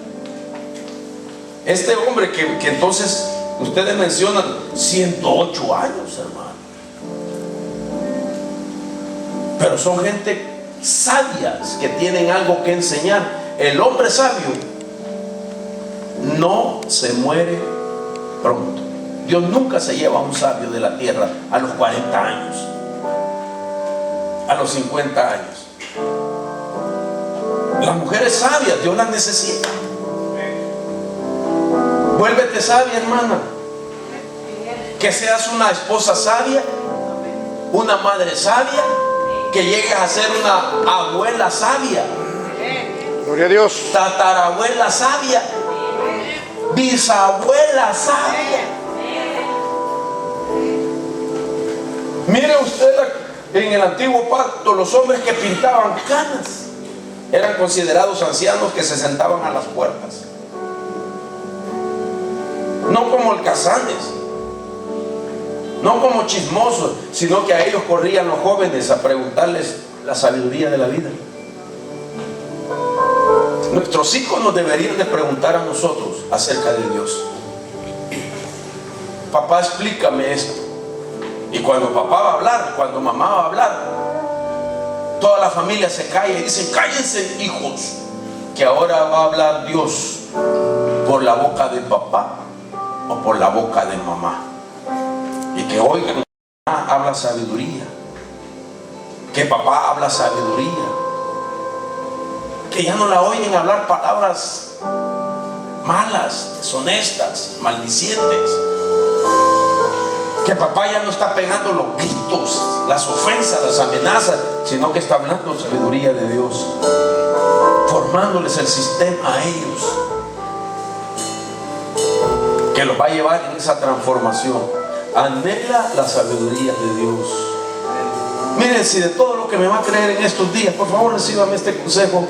Este hombre que entonces ustedes mencionan 108 años, hermano. Pero son gente sabias que tienen algo que enseñar. El hombre sabio no se muere pronto. Dios nunca se lleva a un sabio de la tierra a los 40 años, a los 50 años. Las mujeres sabias, Dios las necesita. Vuélvete sabia, hermana. Que seas una esposa sabia, una madre sabia, que llegues a ser una abuela sabia, Gloria a Dios. tatarabuela sabia, bisabuela sabia. Mire usted, en el antiguo pacto, los hombres que pintaban canas eran considerados ancianos que se sentaban a las puertas. No como holgazanes, no como chismosos, sino que a ellos corrían los jóvenes a preguntarles la sabiduría de la vida. Nuestros hijos nos deberían de preguntar a nosotros acerca de Dios. Papá, explícame esto. Y cuando papá va a hablar, cuando mamá va a hablar, toda la familia se calla y dicen: cállense, hijos, que ahora va a hablar Dios por la boca de papá o por la boca de mamá. Y que oigan, mamá habla sabiduría, que papá habla sabiduría, que ya no la oyen hablar palabras malas, deshonestas, maldicientes, que papá ya no está pegando los gritos, las ofensas, las amenazas, sino que está hablando sabiduría de Dios, formándoles el sistema a ellos, que los va a llevar en esa transformación. Anhela la sabiduría de Dios. Miren, si de todo lo que me va a creer en estos días, por favor recíbame este consejo: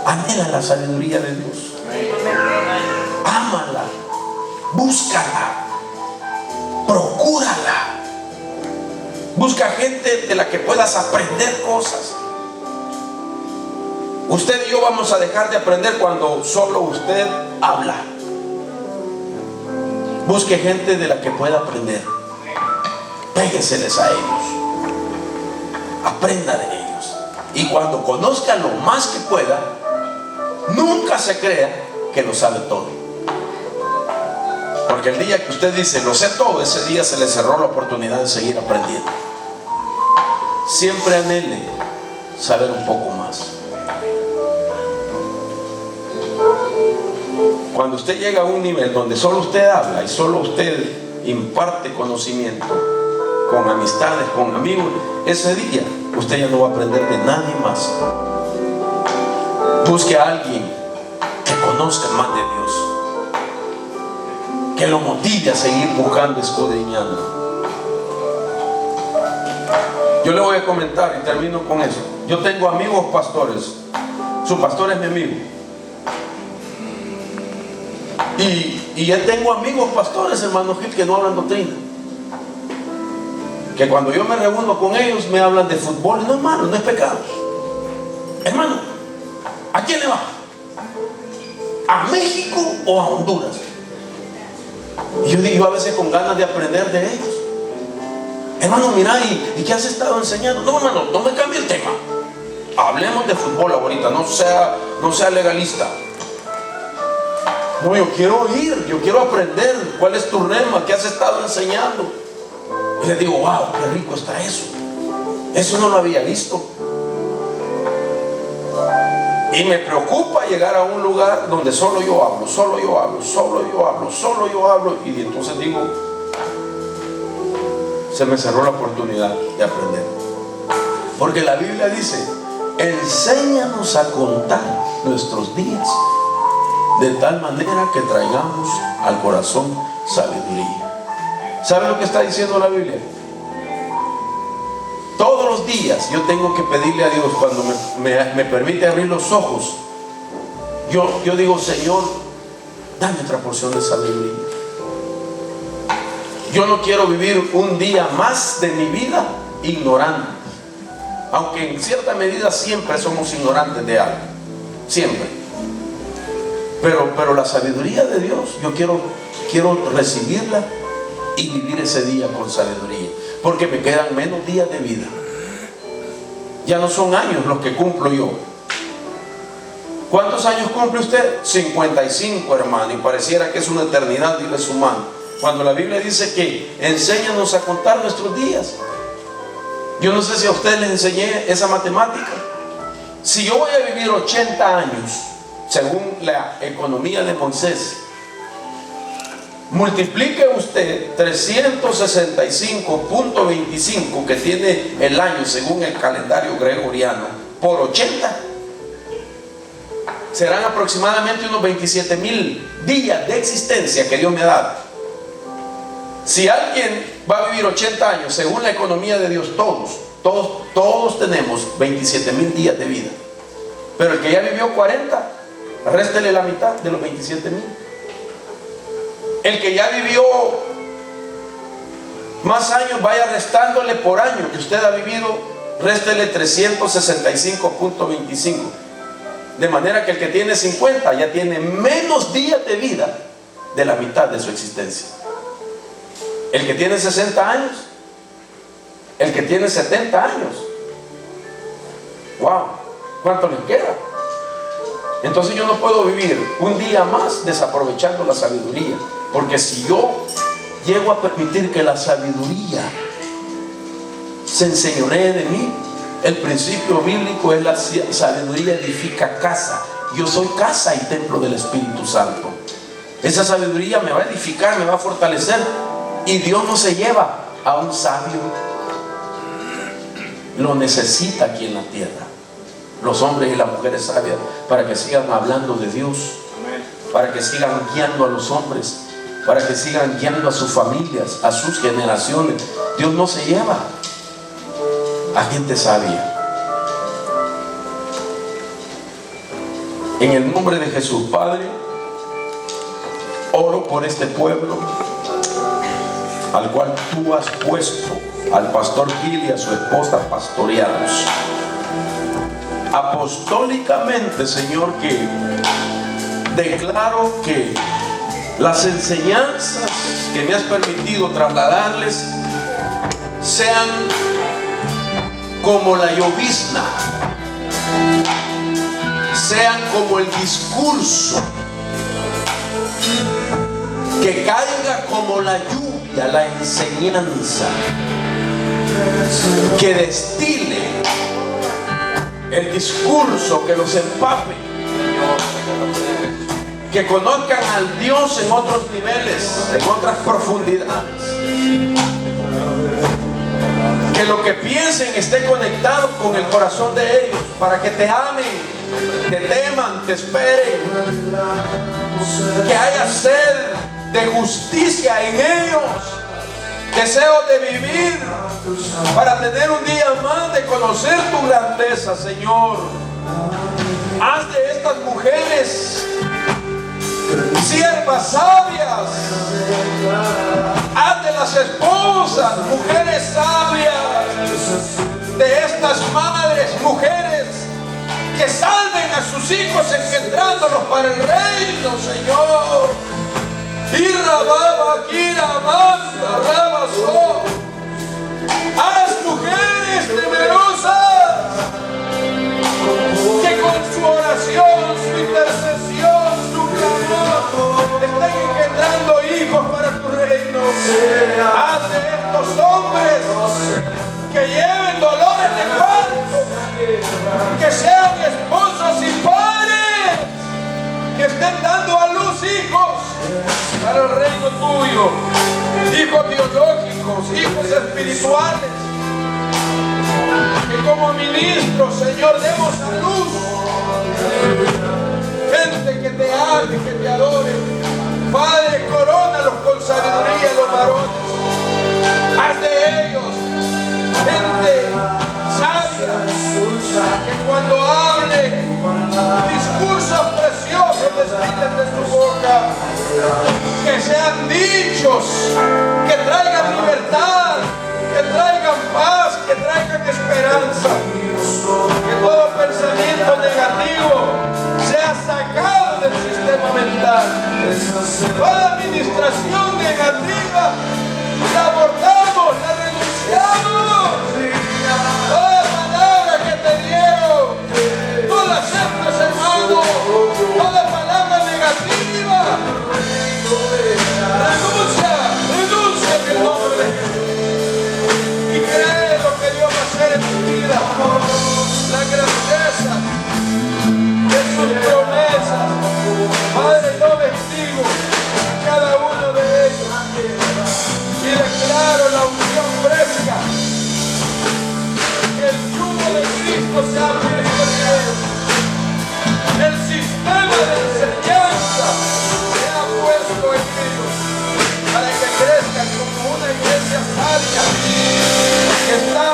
anhela la sabiduría de Dios. Ámala, búscala, procúrala. Busca gente de la que puedas aprender cosas. Usted y yo vamos a dejar de aprender cuando solo usted habla. Busque gente de la que pueda aprender. Pégueseles a ellos. Aprenda de ellos. Y cuando conozca lo más que pueda, nunca se crea que lo sabe todo. Porque el día que usted dice lo sé todo, ese día se le cerró la oportunidad de seguir aprendiendo. Siempre anhele saber un poco más. Cuando usted llega a un nivel donde solo usted habla y solo usted imparte conocimiento, con amistades, con amigos, ese día usted ya no va a aprender de nadie más. Busque a alguien que conozca más de Dios, que lo motive a seguir buscando, escudriñando. Yo le voy a comentar y termino con eso. Yo tengo amigos pastores. Su pastor es mi amigo. Y ya tengo amigos pastores, hermano Gil, que no hablan doctrina. Que cuando yo me reúno con ellos me hablan de fútbol. No, hermano, no es pecado. Hermano, ¿a quién le va? ¿A México o a Honduras? Y yo digo a veces con ganas de aprender de ellos. Hermano, mira, ¿y qué has estado enseñando? No, hermano, no me cambie el tema. Hablemos de fútbol ahorita, no sea legalista. No, yo quiero oír, yo quiero aprender. ¿Cuál es tu rema? ¿Qué has estado enseñando? Y le digo, wow, qué rico está eso. Eso no lo había visto. Y me preocupa llegar a un lugar donde solo yo hablo, solo yo hablo, solo yo hablo, solo yo hablo. Y entonces digo, se me cerró la oportunidad de aprender. Porque la Biblia dice, enséñanos a contar nuestros días de tal manera que traigamos al corazón sabiduría. ¿Sabe lo que está diciendo la Biblia? Todos los días yo tengo que pedirle a Dios, cuando me permite abrir los ojos, yo digo, Señor, dame otra porción de sabiduría. Yo no quiero vivir un día más de mi vida ignorante, aunque en cierta medida siempre somos ignorantes de algo, siempre. Pero la sabiduría de Dios, yo quiero recibirla y vivir ese día con sabiduría, porque me quedan menos días de vida. Ya no son años los que cumplo yo. ¿Cuántos años cumple usted? 55, hermano, y pareciera que es una eternidad, dile su mano. Cuando la Biblia dice que enséñanos a contar nuestros días. Yo no sé si a ustedes les enseñé esa matemática. Si yo voy a vivir 80 años, según la economía de Moisés, multiplique usted 365.25 que tiene el año según el calendario gregoriano por 80. Serán aproximadamente unos 27,000 días de existencia que Dios me ha dado. Si alguien va a vivir 80 años según la economía de Dios, todos tenemos 27,000 días de vida. Pero el que ya vivió 40, réstele la mitad de los 27,000. El que ya vivió más años, vaya restándole por año que usted ha vivido, réstele 365.25. De manera que el que tiene 50 ya tiene menos días de vida de la mitad de su existencia. El que tiene 60 años, el que tiene 70 años, wow, ¿cuánto le queda? Entonces yo no puedo vivir un día más desaprovechando la sabiduría, porque si yo llego a permitir que la sabiduría se enseñoree de mí, el principio bíblico es la sabiduría edifica casa. Yo soy casa y templo del Espíritu Santo. Esa sabiduría me va a edificar, me va a fortalecer, y Dios no se lleva a un sabio, lo necesita aquí en la tierra. Los hombres y las mujeres sabias, para que sigan hablando de Dios, para que sigan guiando a los hombres, para que sigan guiando a sus familias, a sus generaciones. Dios no se lleva a gente sabia. En el nombre de Jesús, Padre, oro por este pueblo al cual tú has puesto al pastor Gil y a su esposa pastoreados. Apostólicamente, Señor, que declaro que las enseñanzas que me has permitido trasladarles sean como la llovizna, sean como el discurso, que caiga como la lluvia, la enseñanza, que destile el discurso, que los empape, que conozcan al Dios en otros niveles, en otras profundidades, que lo que piensen esté conectado con el corazón de ellos, para que te amen, te teman, te esperen, que haya sed de justicia en ellos, deseo de vivir para tener un día más de conocer tu grandeza, Señor. Haz de estas mujeres siervas sabias, haz de las esposas mujeres sabias, de estas madres mujeres que salven a sus hijos engendrándolos para el reino, Señor. Y rababa, kira, manda, rabasó. Haz mujeres temerosas que con su oración, su intercesión, su clamor Haz de estos hombres que lleven dolores de parto, que sean esposos y padres, que estén dando a luz hijos para el reino tuyo, hijos biológicos, hijos espirituales, que como ministros, Señor, demos a luz gente que te ame, que te adore. Padre, corónalos con sabiduría los varones. Haz de ellos gente sabia, que cuando hable discursos preciosos descienden de su boca, que sean dichos, que traigan libertad, que traigan paz, que traigan esperanza, que todo pensamiento negativo sea sacado del sistema mental. Toda administración negativa la abortamos, la renunciamos. Toda palabra que te dieron, tú la aceptas, hermano. Toda palabra negativa, renuncia en el nombre de Jesús. Y cree lo que Dios va a hacer en tu vida. La grandeza de sus promesas. Padre, yo bendigo cada uno de ellos y declaro la unción fresca. Que el yugo de Cristo se ha puesto en ellos. El sistema de enseñanza se ha puesto en ellos para que crezcan como una iglesia sabia que está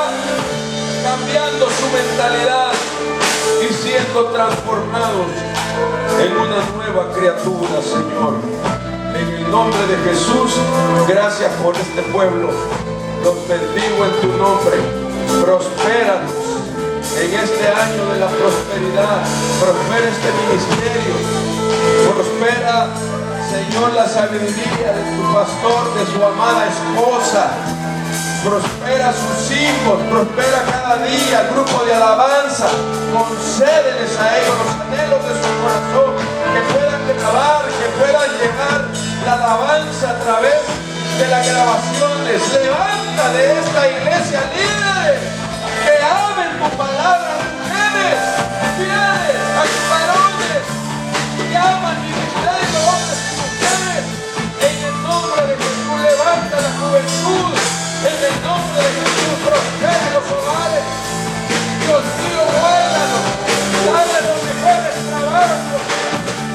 cambiando su mentalidad y siendo transformados en una nueva criatura, Señor. En el nombre de Jesús, gracias por este pueblo. Los bendigo en tu nombre. Prospéranos en este año de la prosperidad. Prospera este ministerio. Prospera, Señor, la sabiduría de tu pastor, de su amada esposa. Prospera a sus hijos, prospera cada día el grupo de alabanza. Concédeles a ellos los anhelos de su corazón, que puedan grabar, que puedan llegar la alabanza a través de las grabaciones. Levanta de esta iglesia líderes que amen tu palabra, mujeres fieles, varones que aman ministerio, hombres y mujeres. En el nombre de Jesús, levanta la juventud. En el nombre de Jesús, prospera los hogares. Dios mío, guárdanos. Dale los mejores trabajos,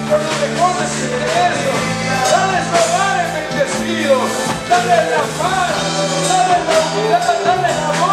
con los mejores ingresos. Dale hogares bendecidos. Dale la paz, dale la unidad, dale la amor.